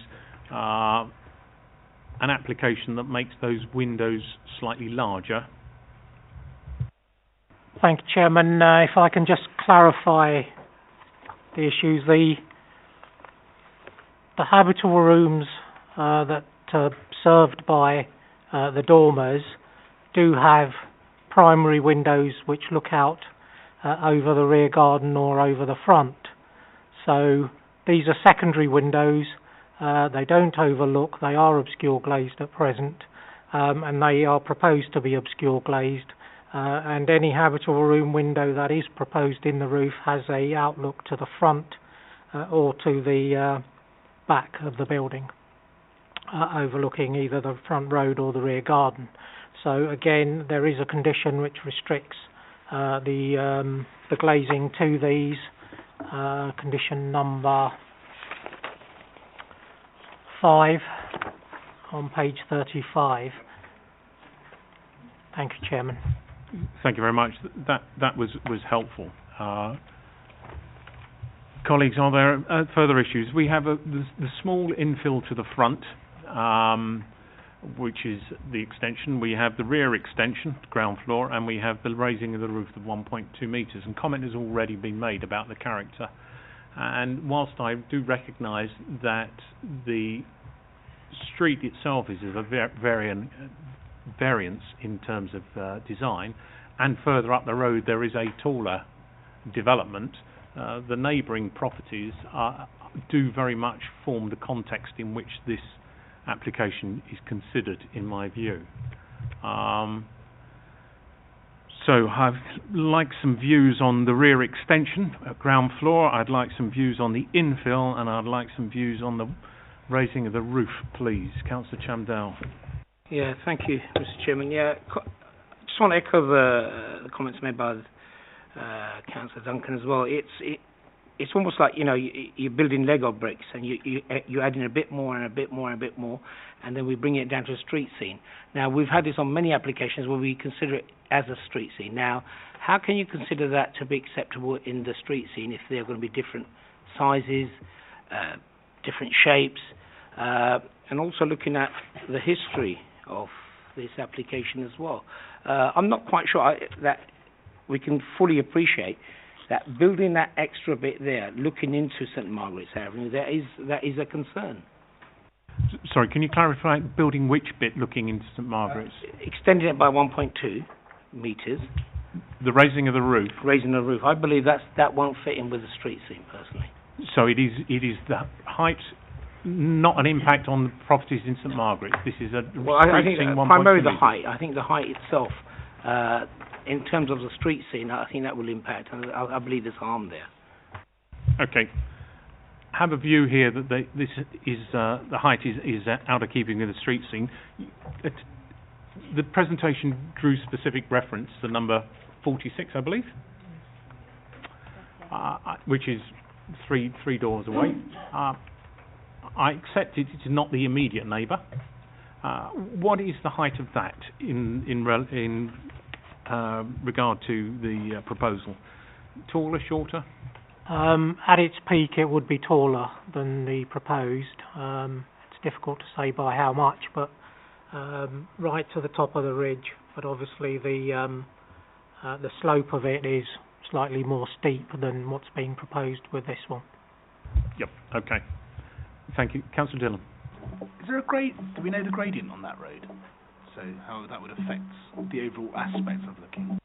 an application that makes those windows slightly larger? Thank you, Chairman. If I can just clarify the issues. The habitable rooms that are served by the dormers do have primary windows which look out over the rear garden or over the front. So these are secondary windows. They don't overlook. They are obscure glazed at present, and they are proposed to be obscure glazed. And any habitable room window that is proposed in the roof has a outlook to the front or to the back of the building, overlooking either the front road or the rear garden. So again, there is a condition which restricts the glazing to these. Condition number 5 on page 35. Thank you, Chairman. Thank you very much. That was helpful. Colleagues, are there further issues? We have the small infill to the front, which is the extension. We have the rear extension, ground floor, and we have the raising of the roof of 1.2 metres. And comment has already been made about the character And whilst I do recognise that the street itself is of a variance in terms of design, and further up the road there is a taller development, the neighbouring properties do very much form the context in which this application is considered, in my view. So I'd like some views on the rear extension at ground floor. I'd like some views on the infill, and I'd like some views on the raising of the roof, please. Councillor Chamdell. Yeah, thank you, Mr. Chairman. Yeah, just want to echo the comments made by Councillor Duncan as well. It's almost like, you know, you're building Lego bricks, and you add in a bit more and a bit more and a bit more, and then we bring it down to a street scene. Now, we've had this on many applications where we consider it as a street scene. Now, how can you consider that to be acceptable in the street scene if they're going to be different sizes, different shapes, and also looking at the history of this application as well? I'm not quite sure that we can fully appreciate that building that extra bit there, looking into St Margaret's Avenue, that is a concern. Sorry, can you clarify building which bit looking into St Margaret's? Extending it by 1.2 metres. The raising of the roof? Raising the roof. I believe that won't fit in with the street scene, personally. So it is the height, not an impact on the properties in St Margaret's. This is a I think primarily the metres. height. I think the height itself, in terms of the street scene, I think that will impact, and I believe there's harm there. Okay. Have a view here that this is the height is out of keeping with the street scene. The presentation drew specific reference to number 46, I believe, which is three doors away. I accept it is not the immediate neighbour. What is the height of that in regard to the proposal? Taller, shorter? At its peak, it would be taller than the proposed. It's difficult to say by how much, but right to the top of the ridge. But obviously, the slope of it is slightly more steep than what's being proposed with this one. Yep. Okay. Thank you, Councillor Dillon. Is there a grade? Do we know the gradient on that road? So how that would affect the overall aspect of looking?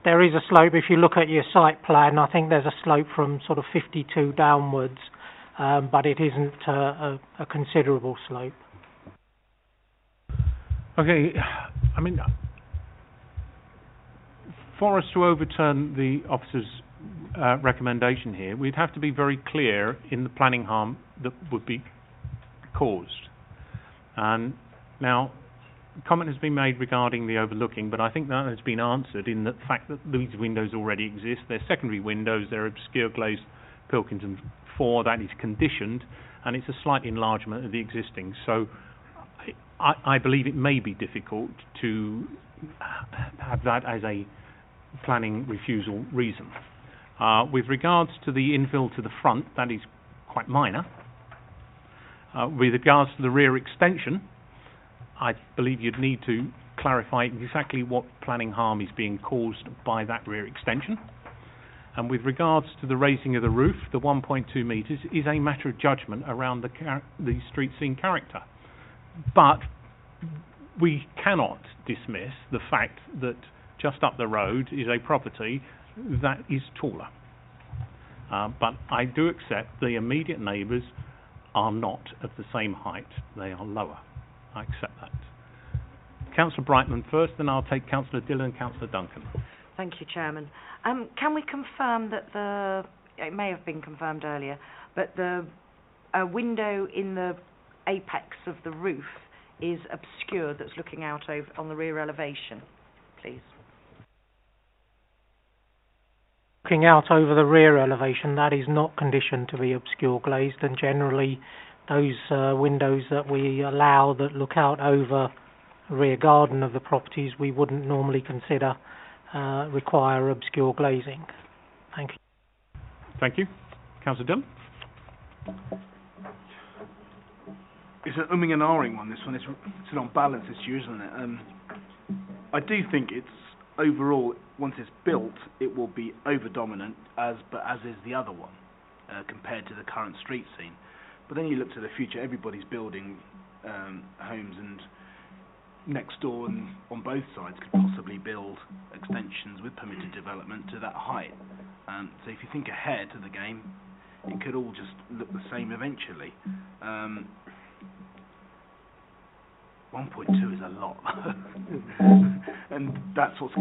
There is a slope. If you look at your site plan, I think there's a slope from sort of 52 downwards, but it isn't a considerable slope. Okay, I mean, for us to overturn the officer's recommendation here, we'd have to be very clear in the planning harm that would be caused. And now, comment has been made regarding the overlooking, but I think that has been answered in the fact that these windows already exist. They're secondary windows, they're obscure glazed Pilkington 4, that is conditioned, and it's a slight enlargement of the existing. So I believe it may be difficult to have that as a planning refusal reason. With regards to the infill to the front, that is quite minor. With regards to the rear extension, I believe you'd need to clarify exactly what planning harm is being caused by that rear extension. And with regards to the raising of the roof, the 1.2 metres is a matter of judgment around the street scene character. But we cannot dismiss the fact that just up the road is a property that is taller. But I do accept the immediate neighbours are not of the same height, they are lower. I accept that. Councillor Brightman first, then I'll take Councillor Dillon and Councillor Duncan. Thank you, Chairman. Can we confirm that it may have been confirmed earlier, but the window in the apex of the roof is obscure that's looking out over on the rear elevation, please? Looking out over the rear elevation, that is not conditioned to be obscure glazed, and generally those windows that we allow that look out over the rear garden of the properties, we wouldn't normally consider require obscure glazing. Thank you. Thank you. Councillor Dillon? It's an umming and ahhing one, this one. It's an on balance issue, isn't it? I do think it's overall, once it's built, it will be over-dominant, as is the other one, compared to the current street scene. But then you look to the future, everybody's building homes, and next door and on both sides could possibly build extensions with permitted development to that height. So if you think ahead to the game, it could all just look the same eventually. 1.2 is a lot. And that's what's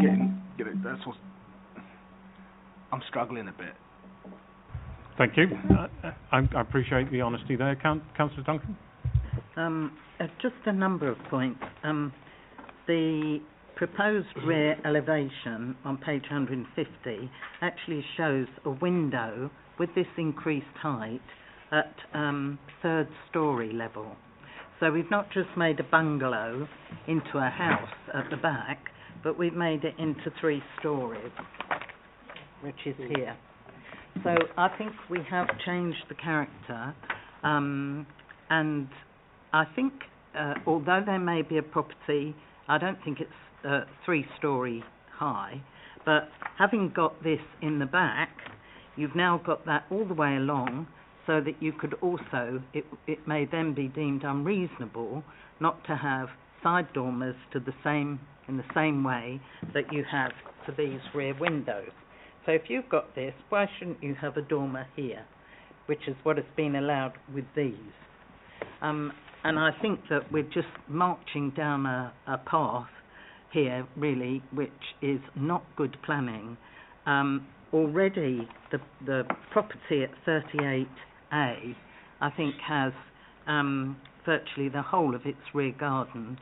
I'm struggling a bit. Thank you. I appreciate the honesty there. Councillor Duncan? Just a number of points. The proposed rear elevation on page 150 actually shows a window with this increased height at third story level. So we've not just made a bungalow into a house at the back, but we've made it into 3 stories, which is here. So I think we have changed the character, and I think although there may be a property, I don't think it's 3-story high, but having got this in the back, you've now got that all the way along, so that you could also, it may then be deemed unreasonable not to have side dormers in the same way that you have to these rear windows. So if you've got this, why shouldn't you have a dormer here, which is what has been allowed with these? And I think that we're just marching down a path here, really, which is not good planning. Already, the property at 38A, I think, has virtually the whole of its rear garden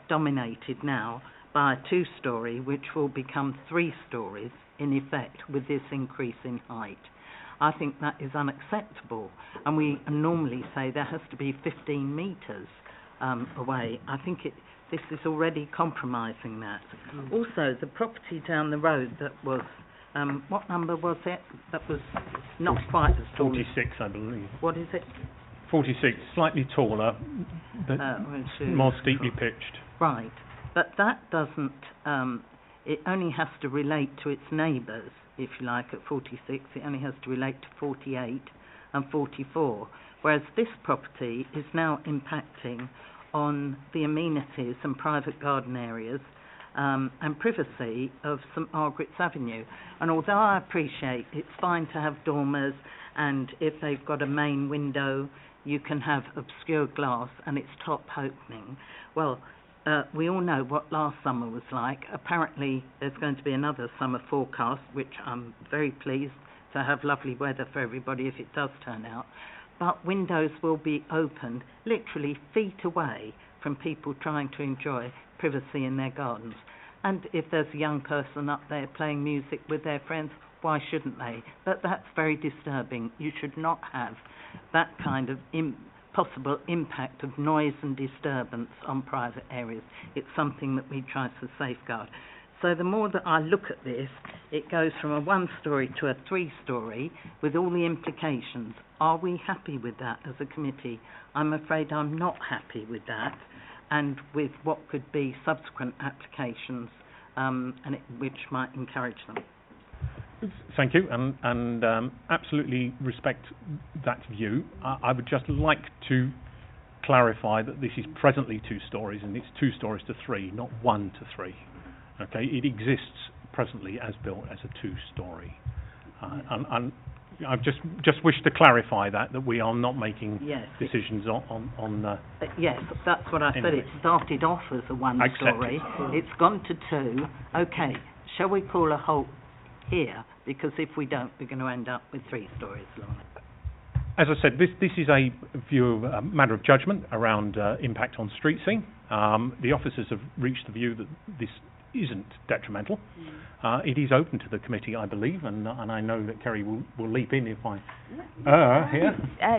dominated now by a 2-story, which will become 3 stories in effect with this increase in height. I think that is unacceptable, and we normally say there has to be 15 metres away. I think this is already compromising that. Also, the property down the road that was, what number was it? That was not quite as tall. 46, I believe. What is it? 46, slightly taller, but more steeply pitched. Right, but that doesn't, it only has to relate to its neighbours, if you like, at 46. It only has to relate to 48 and 44, whereas this property is now impacting on the amenities and private garden areas and privacy of St Margaret's Avenue. And although I appreciate it's fine to have dormers, and if they've got a main window, you can have obscure glass and it's top opening. Well, we all know what last summer was like. Apparently there's going to be another summer forecast, which I'm very pleased to have lovely weather for everybody if it does turn out. But windows will be opened literally feet away from people trying to enjoy privacy in their gardens. And if there's a young person up there playing music with their friends, why shouldn't they? But that's very disturbing. You should not have that kind of possible impact of noise and disturbance on private areas. It's something that we try to safeguard. So the more that I look at this, it goes from a 1-story to a 3-story with all the implications. Are we happy with that as a committee? I'm afraid I'm not happy with that, and with what could be subsequent applications which might encourage them. Thank you, and absolutely respect that view. I would just like to clarify that this is presently 2 stories, and it's 2 stories to 3, not 1 to 3. Okay, it exists presently as built as a 2-story, and I just wish to clarify that we are not making decisions on yes, that's what I said. It started off as a 1-story. It's gone to 2. Okay, shall we call a halt here? Because if we don't, we're going to end up with 3 stories long. As I said, this is a view, a matter of judgment around impact on street scene. The officers have reached the view that this isn't detrimental. It is open to the committee, I believe, and I know that Kerry will leap in if I...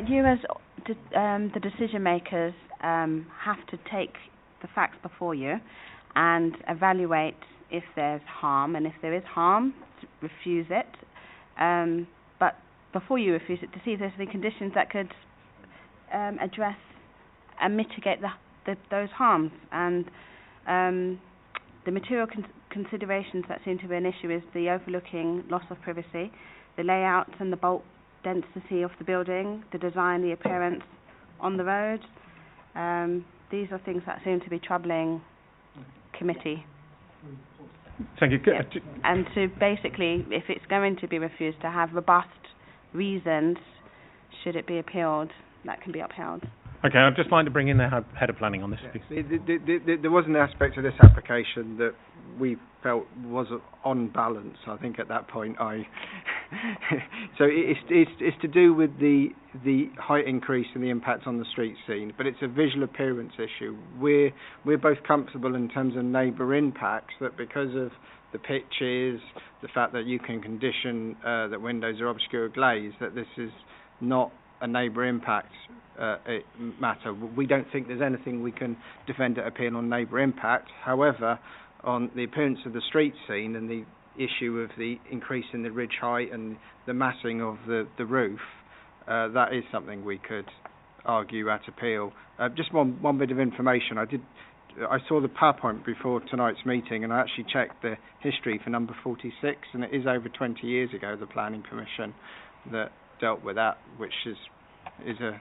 You as the decision makers have to take the facts before you and evaluate if there's harm, and if there is harm, refuse it. But before you refuse it, to see if there's any conditions that could address and mitigate those harms. And the material considerations that seem to be an issue is the overlooking, loss of privacy, the layout and the bulk density of the building, the design, the appearance on the road. These are things that seem to be troubling committee. Thank you. Yeah. And to basically, if it's going to be refused, to have robust reasons, should it be appealed, that can be upheld. Okay, I'd just like to bring in the head of planning on this, please. There was an aspect of this application that we felt was on balance. I think at that point so it's to do with the height increase and the impact on the street scene, but it's a visual appearance issue. We're both comfortable in terms of neighbour impacts that because of the pitches, the fact that you can condition that windows are obscure glazed, that this is not a neighbour impact matter. We don't think there's anything we can defend at appeal on neighbour impact. However, on the appearance of the street scene and the issue of the increase in the ridge height and the massing of the roof, that is something we could argue at appeal. Just one bit of information. I saw the PowerPoint before tonight's meeting, and I actually checked the history for number 46, and it is over 20 years ago, the Planning Permission that dealt with that, which is a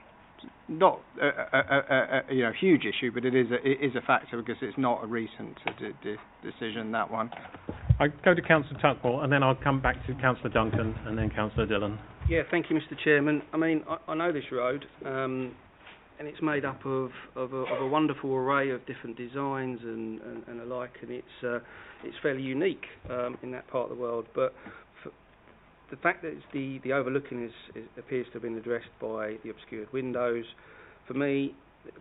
not a huge issue, but it is a factor because it's not a recent decision, that one. I go to Councillor Tuckwell, and then I'll come back to Councillor Duncan, and then Councillor Dillon. Yeah, thank you, Mr. Chairman. I mean, I know this road, and it's made up of a wonderful array of different designs and alike, and it's fairly unique in that part of the world. But the fact that it's the overlooking appears to have been addressed by the obscured windows. For me,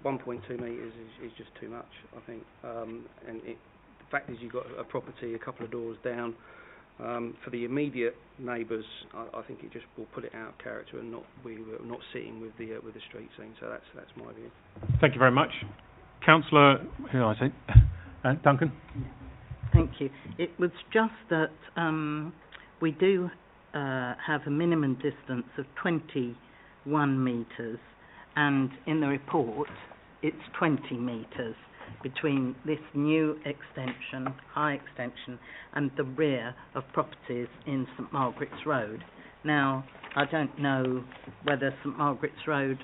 1.2 metres is just too much, I think. The fact is you've got a property a couple of doors down. For the immediate neighbours, I think it just will put it out of character and we're not sitting with the street scene. So that's my view. Thank you very much, Councillor. Who do I say? Duncan. Thank you. It was just that we do have a minimum distance of 21 metres, and in the report it's 20 metres between this new extension, high extension, and the rear of properties in St Margaret's Road. Now, I don't know whether St Margaret's Road,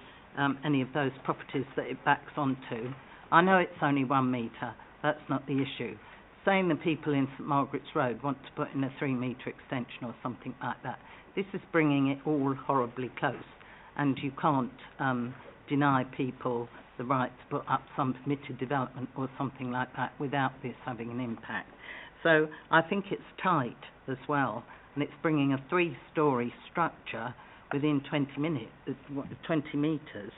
any of those properties that it backs onto, I know it's only 1 metre, that's not the issue. Saying the people in St Margaret's Road want to put in a 3 metre extension or something like that, this is bringing it all horribly close, and you can't deny people the right to put up some permitted development or something like that without this having an impact. So I think it's tight as well, and it's bringing a 3-storey structure within 20 metres.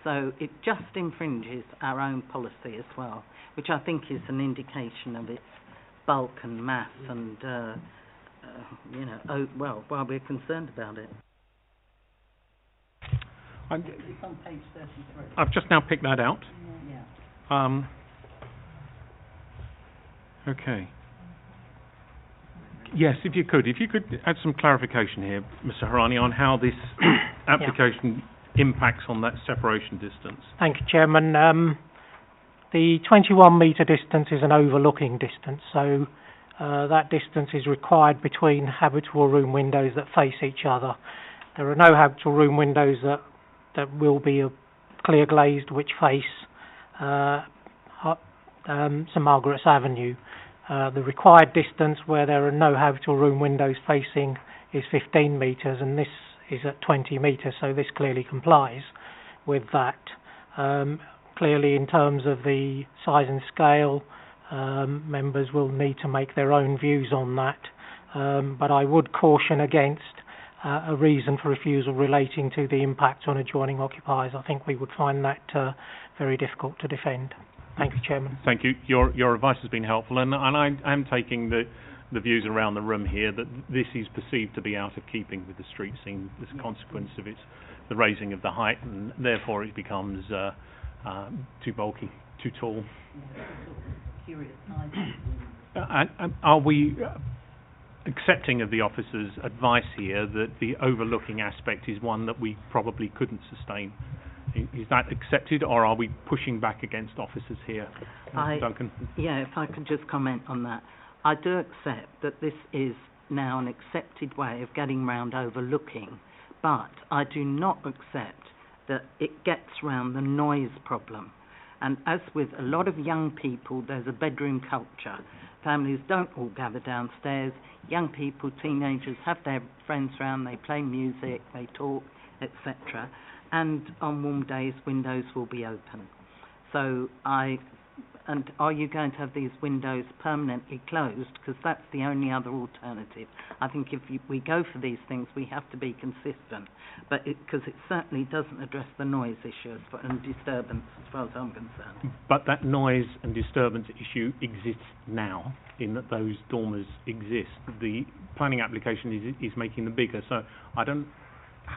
So it just infringes our own policy as well, which I think is an indication of its bulk and mass and, why we're concerned about it. It's on page 33. I've just now picked that out. Yeah. Okay. Yes, if you could add some clarification here, Mr. Harani, on how this application impacts on that separation distance. Thank you, Chairman. The 21 metre distance is an overlooking distance, so that distance is required between habitable room windows that face each other. There are no habitable room windows that will be clear glazed which face St Margaret's Avenue. The required distance where there are no habitable room windows facing is 15 metres, and this is at 20 metres, so this clearly complies with that. Clearly, in terms of the size and scale, members will need to make their own views on that, but I would caution against a reason for refusal relating to the impact on adjoining occupiers. I think we would find that very difficult to defend. Thank you, Chairman. Thank you. Your advice has been helpful, and I am taking the views around the room here that this is perceived to be out of keeping with the street scene as a consequence of the raising of the height, and therefore it becomes too bulky, too tall. Are we accepting of the officer's advice here that the overlooking aspect is one that we probably couldn't sustain? Is that accepted, or are we pushing back against officers here? Duncan? Yeah, if I could just comment on that. I do accept that this is now an accepted way of getting round overlooking, but I do not accept that it gets round the noise problem. And as with a lot of young people, there's a bedroom culture. Families don't all gather downstairs. Young people, teenagers, have their friends round, they play music, they talk, etc. And on warm days, windows will be open. So and are you going to have these windows permanently closed? Because that's the only other alternative. I think if we go for these things, we have to be consistent. But because it certainly doesn't address the noise issue and disturbance, as far as I'm concerned. But that noise and disturbance issue exists now, in that those dormers exist. The planning application is making them bigger. So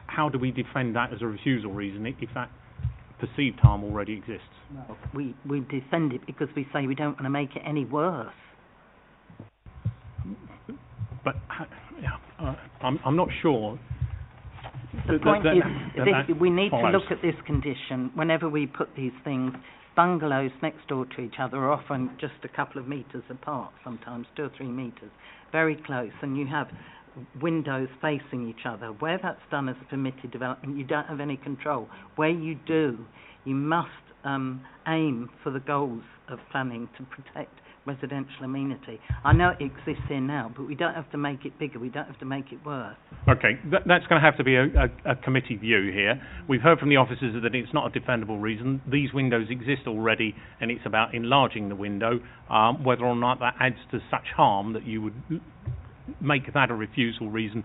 how do we defend that as a refusal reason if that perceived harm already exists? No. We defend it because we say we don't want to make it any worse. But I'm not sure. The point is, we need to look at this condition whenever we put these things. Bungalows next door to each other are often just a couple of metres apart, sometimes 2 or 3 metres, very close, and you have windows facing each other. Where that's done as a permitted development, you don't have any control. Where you do, you must aim for the goals of planning to protect residential amenity. I know it exists here now, but we don't have to make it bigger, we don't have to make it worse. Okay, that's going to have to be a committee view here. We've heard from the officers that it's not a defendable reason. These windows exist already, and it's about enlarging the window. Whether or not that adds to such harm that you would make that a refusal reason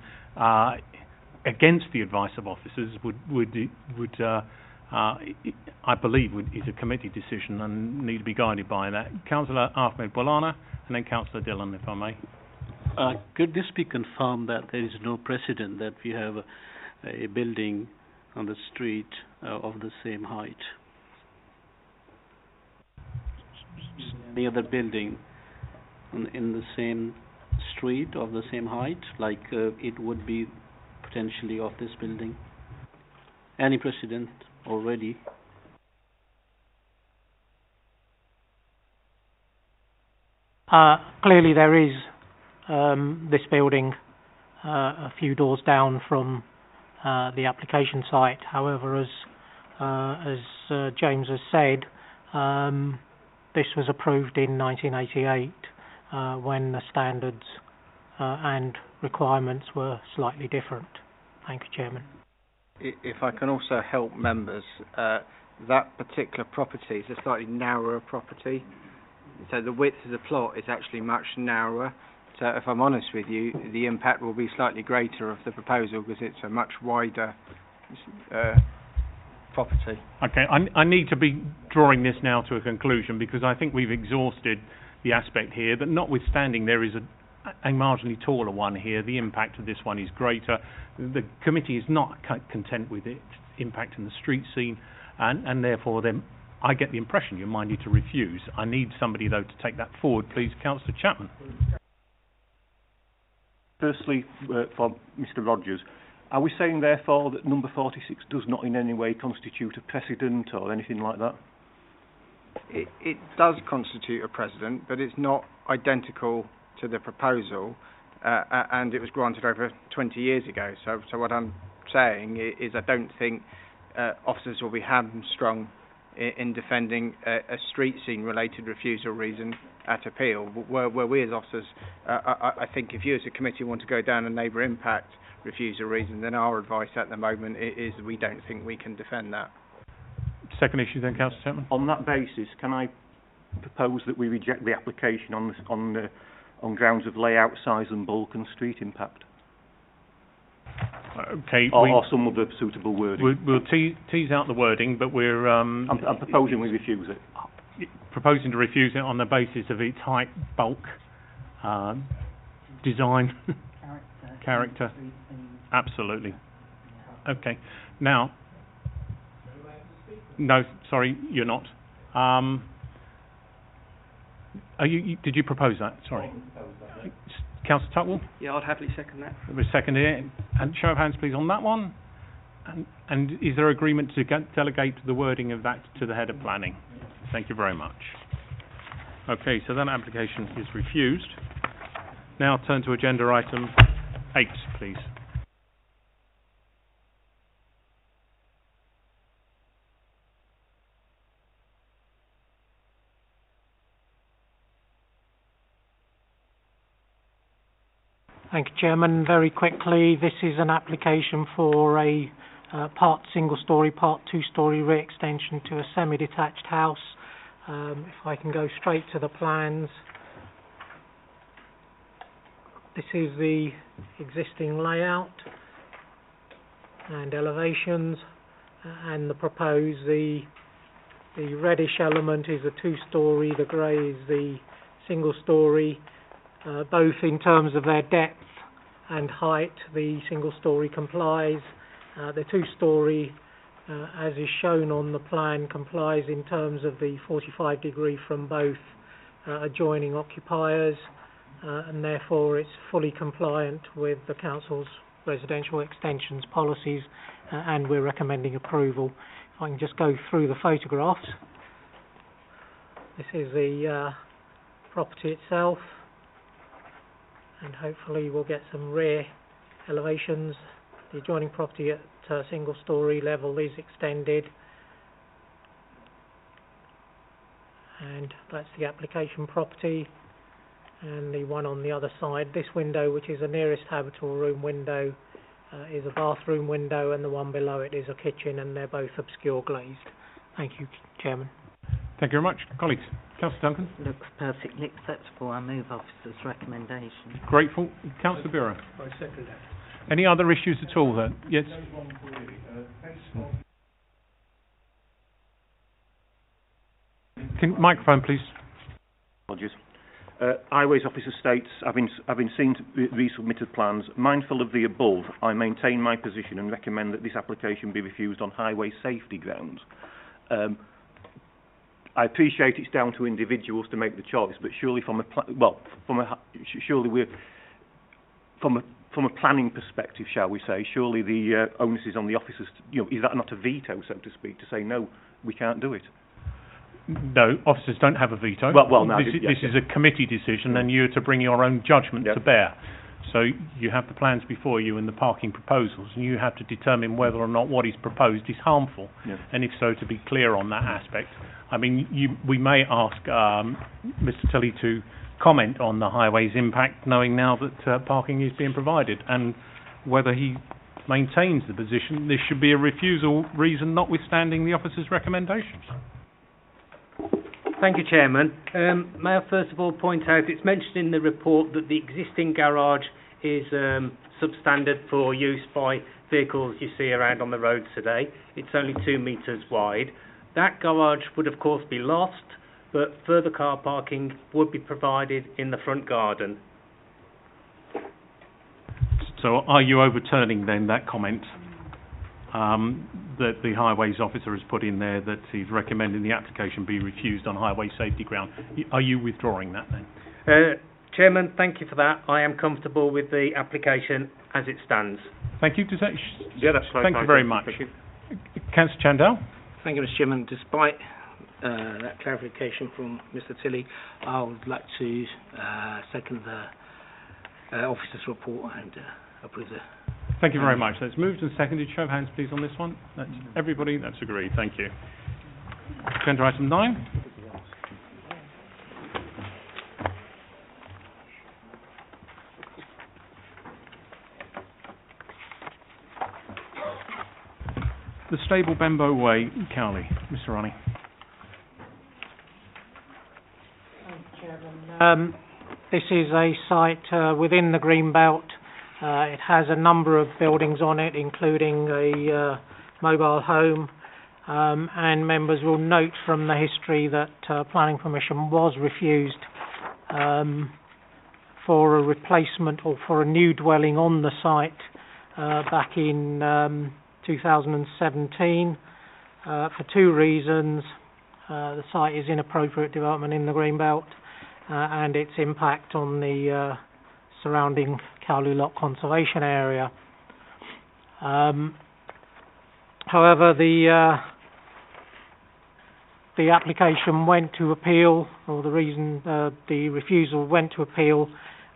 against the advice of officers I believe is a committee decision and need to be guided by that. Councillor Ahmed Bolana and then Councillor Dillon, if I may. Could this be confirmed that there is no precedent that we have a building on the street of the same height? Any other building in the same street of the same height, like it would be potentially of this building? Any precedent already? Clearly there is this building a few doors down from the application site. However, as James has said, this was approved in 1988 when the standards and requirements were slightly different. Thank you, Chairman. If I can also help members, that particular property is a slightly narrower property, so the width of the plot is actually much narrower. So if I'm honest with you, the impact will be slightly greater of the proposal because it's a much wider property. Okay, I need to be drawing this now to a conclusion because I think we've exhausted the aspect here that notwithstanding there is a marginally taller one here, the impact of this one is greater. The committee is not content with its impact in the street scene, and therefore then I get the impression you're minded to refuse. I need somebody though to take that forward, please. Councillor Chapman. Firstly, for Mr Rogers, are we saying therefore that number 46 does not in any way constitute a precedent or anything like that? It does constitute a precedent, but it's not identical to the proposal, and it was granted over 20 years ago. So what I'm saying is I don't think officers will be hamstrung in defending a street scene related refusal reason at appeal. Where we as officers, I think if you as a committee want to go down a neighbour impact refusal reason, then our advice at the moment is we don't think we can defend that. Second issue then, Councillor Chapman. On that basis, can I propose that we reject the application on grounds of layout, size and bulk and street impact? Okay. Or some other suitable wording. We'll tease out the wording, but we're... I'm proposing we refuse it. Proposing to refuse it on the basis of its height, bulk, design, character. Absolutely. Okay. Now... No, sorry, you're not. Did you propose that? Sorry. Councillor Tutwell? Yeah, I'd happily second that. We'll second it. And show of hands, please, on that one. And is there agreement to delegate the wording of that to the head of planning? Thank you very much. Okay, so that application is refused. Now turn to agenda item 8, please. Thank you, Chairman. Very quickly, this is an application for a part single-storey, part two-storey re-extension to a semi-detached house. If I can go straight to the plans. This is the existing layout and elevations, and the proposed, the reddish element is a two-storey, the grey is the single-storey. Both in terms of their depth and height, the single-storey complies. The two-storey, as is shown on the plan, complies in terms of the 45-degree from both adjoining occupiers, and therefore it's fully compliant with the Council's residential extensions policies, and we're recommending approval. If I can just go through the photographs. This is the property itself, and hopefully we'll get some rear elevations. The adjoining property at single-storey level is extended, and that's the application property. And the one on the other side, this window, which is the nearest habitable room window, is a bathroom window, and the one below it is a kitchen, and they're both obscure glazed. Thank you, Chairman. Thank you very much. Colleagues, Councillor Duncan? Looks perfectly acceptable. I move officer's recommendation. Grateful. Councillor Borough? I second that. Any other issues at all then? Yes? Microphone, please. Apologies. Highways Officer states, having seen resubmitted plans, mindful of the above, I maintain my position and recommend that this application be refused on highway safety grounds. I appreciate it's down to individuals to make the choice, but surely from a planning perspective, shall we say, surely the onus is on the officers. Is that not a veto, so to speak, to say no, we can't do it? No, officers don't have a veto. No, this is a committee decision, and you're to bring your own judgment to bear. So you have the plans before you and the parking proposals, and you have to determine whether or not what is proposed is harmful, and if so, to be clear on that aspect. I mean, we may ask Mr. Tilley to comment on the highway's impact, knowing now that parking is being provided, and whether he maintains the position this should be a refusal reason notwithstanding the officer's recommendations. Thank you, Chairman. May I first of all point out, it's mentioned in the report that the existing garage is substandard for use by vehicles you see around on the roads today. It's only 2 metres wide. That garage would of course be lost, but further car parking would be provided in the front garden. So are you overturning then that comment that the highways officer has put in there, that he's recommending the application be refused on highway safety ground? Are you withdrawing that then? Chairman, thank you for that. I am comfortable with the application as it stands. Thank you. That's fine. Thank you very much. Councillor Chandel? Thank you, Mr. Chairman. Despite that clarification from Mr. Tilley, I would like to second the officer's report and approve the... Thank you very much. That's moved and seconded. Show of hands, please, on this one. That's everybody. That's agreed. Thank you. Agenda item 9. The Stable Benbow Way, Cowley. Mr. Ronnie. This is a site within the Greenbelt. It has a number of buildings on it, including a mobile home, and members will note from the history that planning permission was refused for a replacement or for a new dwelling on the site back in 2017 for 2 reasons. The site is inappropriate development in the Greenbelt, and its impact on the surrounding Cowley Lock Conservation Area. However, the application went to appeal, or the refusal went to appeal,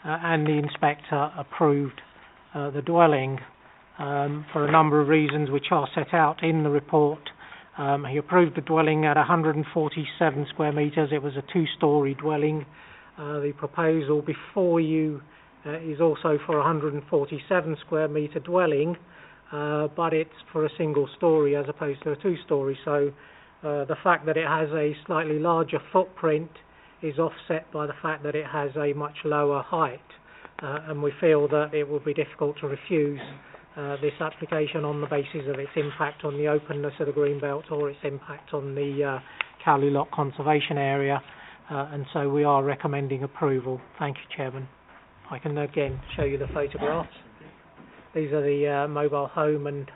and the inspector approved the dwelling for a number of reasons which are set out in the report. He approved the dwelling at 147 square metres. It was a two-storey dwelling. The proposal before you is also for a 147 square metre dwelling, but it's for a single storey as opposed to a two-storey. So the fact that it has a slightly larger footprint is offset by the fact that it has a much lower height, and we feel that it will be difficult to refuse this application on the basis of its impact on the openness of the Greenbelt or its impact on the Cowley Lock Conservation Area, and so we are recommending approval. Thank you, Chairman. I can again show you the photographs. These are the mobile home and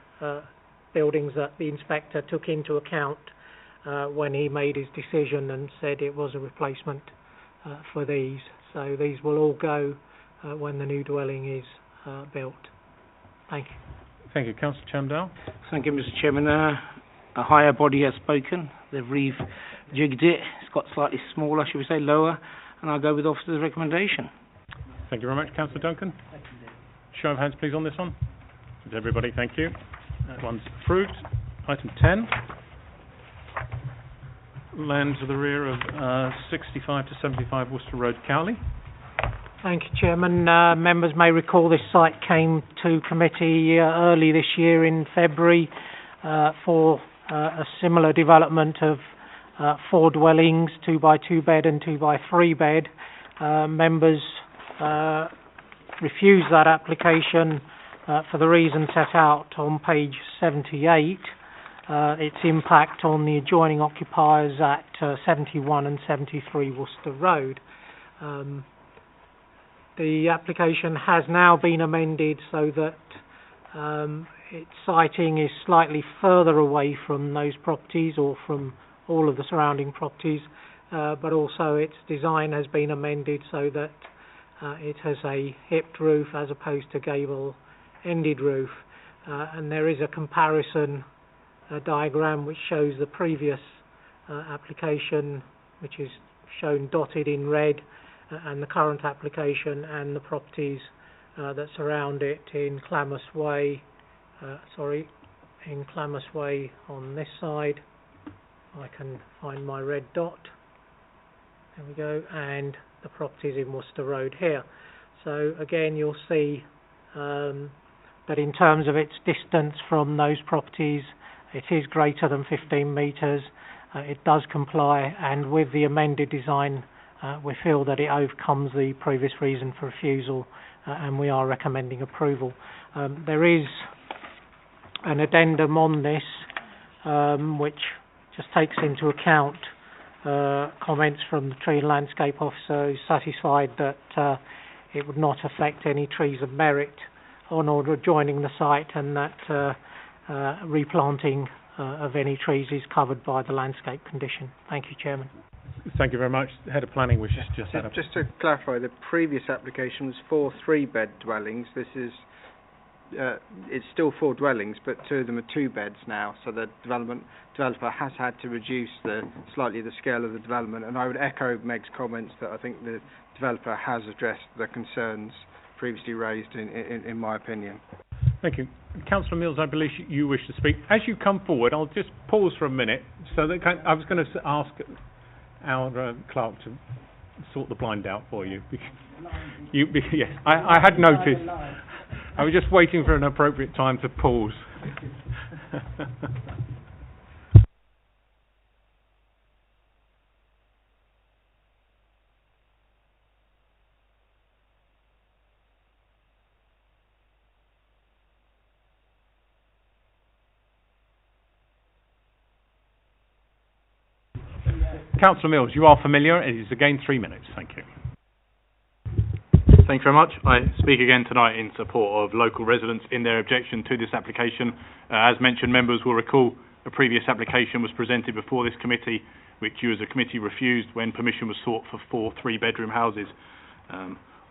buildings that the inspector took into account when he made his decision and said it was a replacement for these. So these will all go when the new dwelling is built. Thank you. Thank you. Councillor Chandal. Thank you, Mr. Chairman. A higher body has spoken. They've rejigged it. It's got slightly smaller, should we say, lower, and I'll go with officer's recommendation. Thank you very much. Councillor Duncan. Show of hands, please, on this one. With everybody, thank you. That one's approved. Item 10. Land to the rear of 65 to 75 Worcester Road, Cowley. Thank you, Chairman. Members may recall this site came to committee early this year in February for a similar development of 4 dwellings, 2x2 bed and 2x3 bed. Members refused that application for the reason set out on page 78. Its impact on the adjoining occupiers at 71 and 73 Worcester Road. The application has now been amended so that its siting is slightly further away from those properties or from all of the surrounding properties, but also its design has been amended so that it has a hipped roof as opposed to gable-ended roof. And there is a comparison diagram which shows the previous application, which is shown dotted in red, and the current application and the properties that surround it in Clammas Way, in Clammas Way on this side. I can find my red dot. There we go, and the properties in Worcester Road here. So again, you'll see that in terms of its distance from those properties, it is greater than 15 metres. It does comply, and with the amended design, we feel that it overcomes the previous reason for refusal, and we are recommending approval. There is an addendum on this which just takes into account comments from the Tree and Landscape Officer, who's satisfied that it would not affect any trees of merit on or adjoining the site, and that replanting of any trees is covered by the landscape condition. Thank you, Chairman. Thank you very much. The Head of Planning wishes just to... Just to clarify, the previous application was 4 3-bed dwellings. This is, it's still 4 dwellings, but 2 of them are 2 beds now, so the developer has had to reduce slightly the scale of the development, and I would echo Meg's comments that I think the developer has addressed the concerns previously raised in my opinion. Thank you. Councillor Mills, I believe you wish to speak. As you come forward, I'll just pause for a minute, so that I was going to ask our clerk to sort the blind out for you. Yes, I had noticed. I was just waiting for an appropriate time to pause. Councillor Mills, you are familiar. It is again 3 minutes. Thank you. Thank you very much. I speak again tonight in support of local residents in their objection to this application. As mentioned, members will recall a previous application was presented before this committee, which you as a committee refused when permission was sought for 4 3-bedroom houses.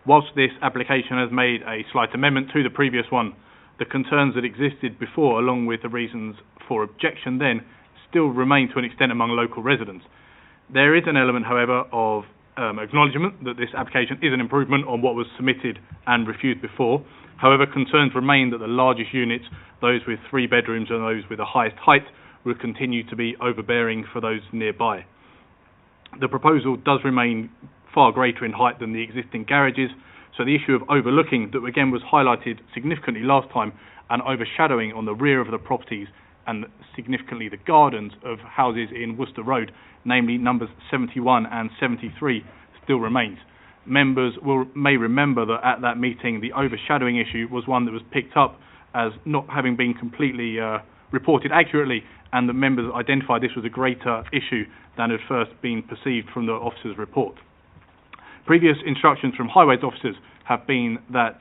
Whilst this application has made a slight amendment to the previous one, the concerns that existed before, along with the reasons for objection then, still remain to an extent among local residents. There is an element, however, of acknowledgement that this application is an improvement on what was submitted and refused before. However, concerns remain that the largest units, those with 3 bedrooms and those with the highest height, will continue to be overbearing for those nearby. The proposal does remain far greater in height than the existing garages, so the issue of overlooking, that again was highlighted significantly last time, and overshadowing on the rear of the properties and significantly the gardens of houses in Worcester Road, namely numbers 71 and 73, still remains. Members may remember that at that meeting the overshadowing issue was one that was picked up as not having been completely reported accurately, and the members identified this was a greater issue than had first been perceived from the officer's report. Previous instructions from highways officers have been that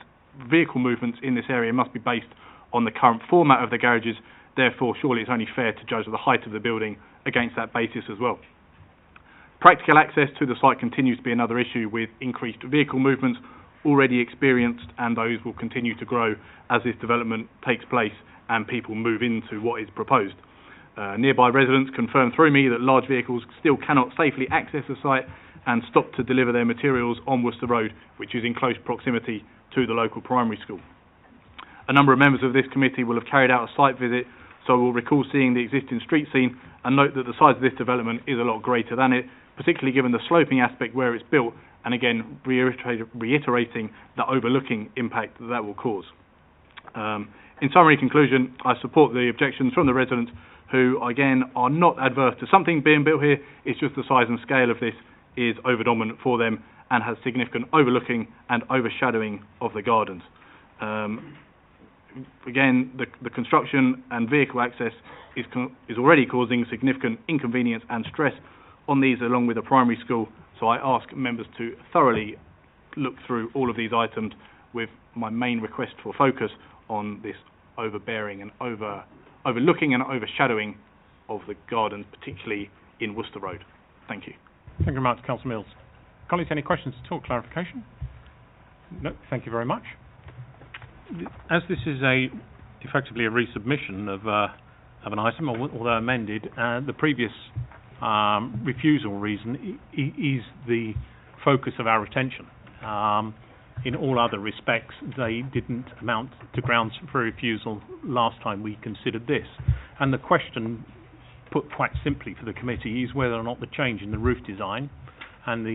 vehicle movements in this area must be based on the current format of the garages, therefore surely it's only fair to judge the height of the building against that basis as well. Practical access to the site continues to be another issue, with increased vehicle movements already experienced, and those will continue to grow as this development takes place and people move into what is proposed. Nearby residents confirm through me that large vehicles still cannot safely access the site and stop to deliver their materials on Worcester Road, which is in close proximity to the local primary school. A number of members of this committee will have carried out a site visit, so will recall seeing the existing street scene and note that the size of this development is a lot greater than it, particularly given the sloping aspect where it's built, and again reiterating the overlooking impact that will cause. In summary conclusion, I support the objections from the residents who, again, are not adverse to something being built here. It's just the size and scale of this is overdominant for them and has significant overlooking and overshadowing of the gardens. Again, the construction and vehicle access is already causing significant inconvenience and stress on these along with the primary school, so I ask members to thoroughly look through all of these items, with my main request for focus on this overbearing and overlooking and overshadowing of the gardens, particularly in Worcester Road. Thank you. Thank you very much, Councillor Mills. Colleagues, any questions at all? Clarification? No, thank you very much. As this is effectively a resubmission of an item, although amended, the previous refusal reason is the focus of our attention. In all other respects, they didn't amount to grounds for refusal last time we considered this. And the question, put quite simply for the committee, is whether or not the change in the roof design and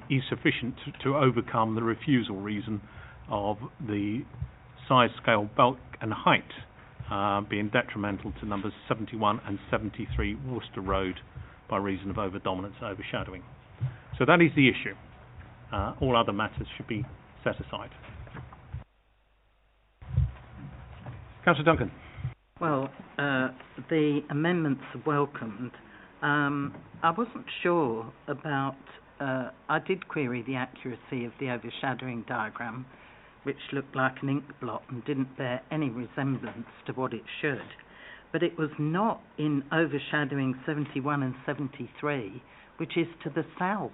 is sufficient to overcome the refusal reason of the size, scale, bulk and height being detrimental to numbers 71 and 73 Worcester Road by reason of overdominance and overshadowing. So that is the issue. All other matters should be set aside. Councillor Duncan. Well, the amendments are welcomed. I wasn't sure about, I did query the accuracy of the overshadowing diagram, which looked like an ink blot and didn't bear any resemblance to what it should. But it was not in overshadowing 71 and 73, which is to the south.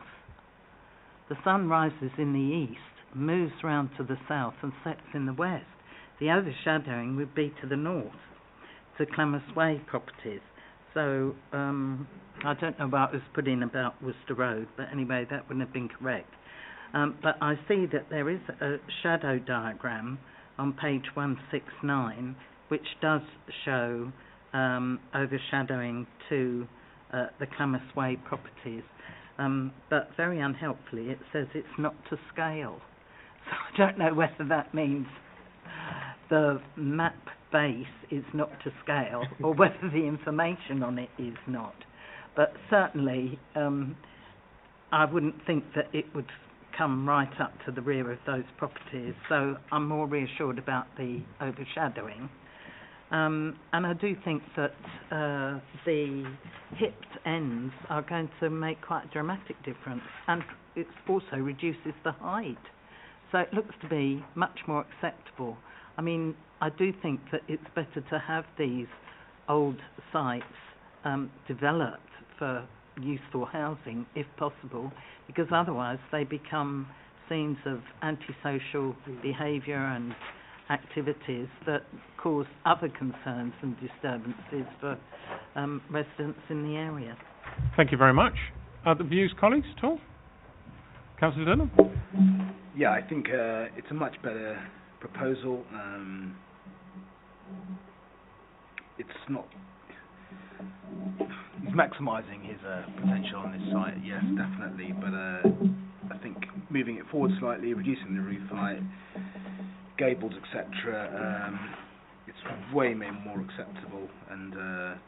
The sun rises in the east, moves round to the south and sets in the west. The overshadowing would be to the north, to Clammas Way properties. So I don't know what was put in about Worcester Road, but anyway, that wouldn't have been correct. But I see that there is a shadow diagram on page 169, which does show overshadowing to the Clammas Way properties. But very unhelpfully, it says it's not to scale. So I don't know whether that means the map base is not to scale or whether the information on it is not. But certainly, I wouldn't think that it would come right up to the rear of those properties. So I'm more reassured about the overshadowing. And I do think that the hipped ends are going to make quite a dramatic difference, and it also reduces the height. So it looks to be much more acceptable. I mean, I do think that it's better to have these old sites developed for useful housing, if possible, because otherwise they become scenes of antisocial behaviour and activities that cause other concerns and disturbances for residents in the area. Thank you very much. Other views, colleagues, at all? Councillor Dunham? Yeah, I think it's a much better proposal. It's not... He's maximising his potential on this site, yes, definitely, but I think moving it forward slightly, reducing the roof height, gables, etc., it's way more acceptable, and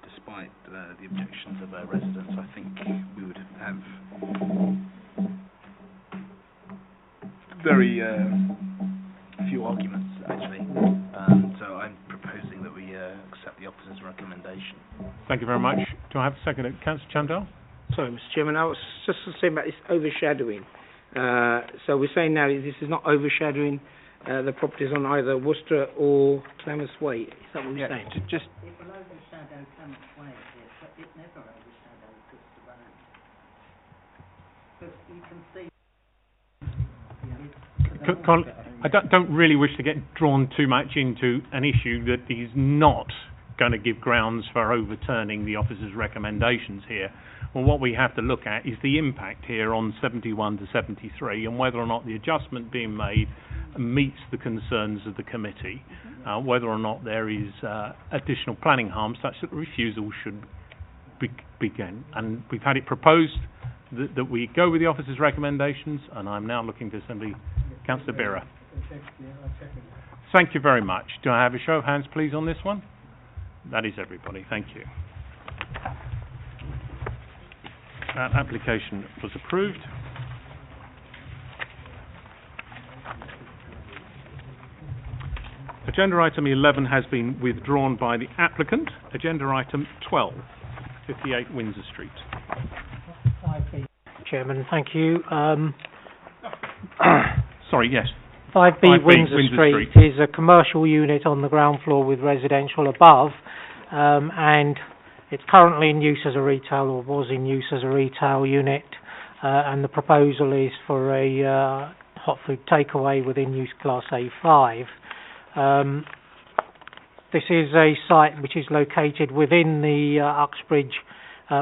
despite the objections of our residents, I think we would have very few arguments, actually. So I'm proposing that we accept the officer's recommendation. Thank you very much. Do I have a second? Councillor Chandal? Sorry, Mr. Chairman, I was just saying about this overshadowing. So we're saying now this is not overshadowing the properties on either Worcester or Klamath Way. Is that what we're saying? Just It will overshadow Klamath Way, but it never overshadows Worcester Road. Because you can see... I don't really wish to get drawn too much into an issue that is not going to give grounds for overturning the officer's recommendations here. Well, what we have to look at is the impact here on 71 to 73 and whether or not the adjustment being made meets the concerns of the committee, whether or not there is additional planning harm such that the refusal should begin. And we've had it proposed that we go with the officer's recommendations, and I'm now looking to somebody. Councillor Borough. Thank you very much. Do I have a show of hands, please, on this one? That is everybody. Thank you. That application was approved. Agenda item 11 has been withdrawn by the applicant. Agenda item 12, 58 Windsor Street. Chairman, thank you. Sorry, yes. 5B Windsor Street is a commercial unit on the ground floor with residential above, and it's currently in use as a retail, or was in use as a retail unit, and the proposal is for a hot food takeaway within use class A5. This is a site which is located within the Uxbridge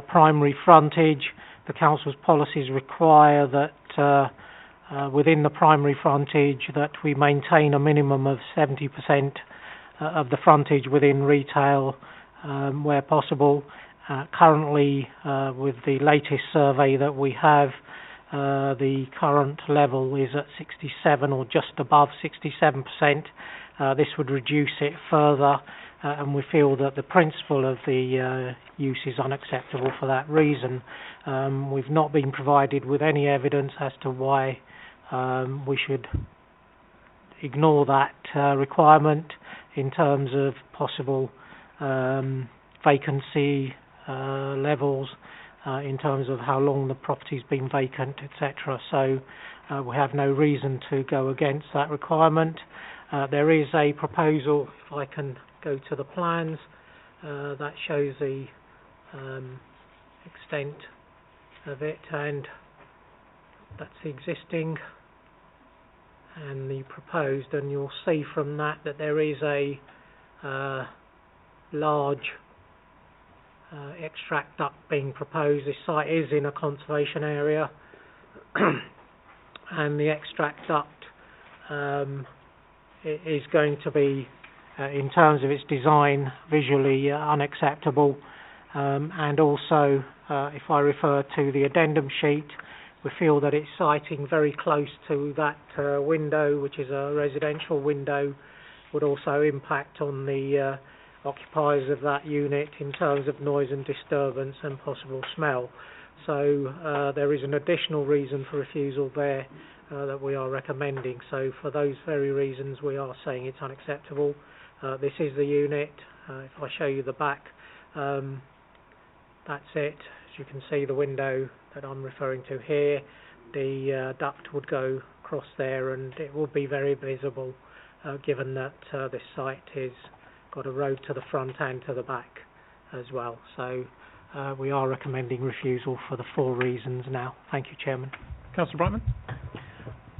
primary frontage. The council's policies require that within the primary frontage that we maintain a minimum of 70% of the frontage within retail where possible. Currently, with the latest survey that we have, the current level is at 67 or just above 67%. This would reduce it further, and we feel that the principle of the use is unacceptable for that reason. We've not been provided with any evidence as to why we should ignore that requirement in terms of possible vacancy levels, in terms of how long the property's been vacant, etc. So we have no reason to go against that requirement. There is a proposal, if I can go to the plans, that shows the extent of it, and that's the existing and the proposed, and you'll see from that that there is a large extract duct being proposed. This site is in a conservation area and the extract duct is going to be, in terms of its design, visually unacceptable, and also if I refer to the addendum sheet, we feel that it's siting very close to that window, which is a residential window, would also impact on the occupiers of that unit in terms of noise and disturbance and possible smell. So there is an additional reason for refusal there that we are recommending. So for those very reasons we are saying it's unacceptable. This is the unit. If I show you the back, that's it. As you can see, the window that I'm referring to here, the duct would go across there, and it will be very visible given that this site has got a road to the front and to the back as well. So we are recommending refusal for the 4 reasons now. Thank you, Chairman. Councillor Brightman?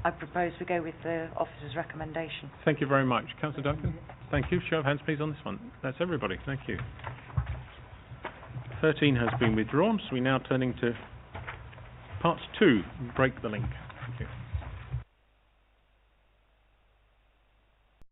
I propose we go with the officer's recommendation. Thank you very much. Councillor Duncan? Thank you. Show of hands, please, on this one. That's everybody. Thank you. 13 has been withdrawn, so we're now turning to Part 2, Break the Link. you.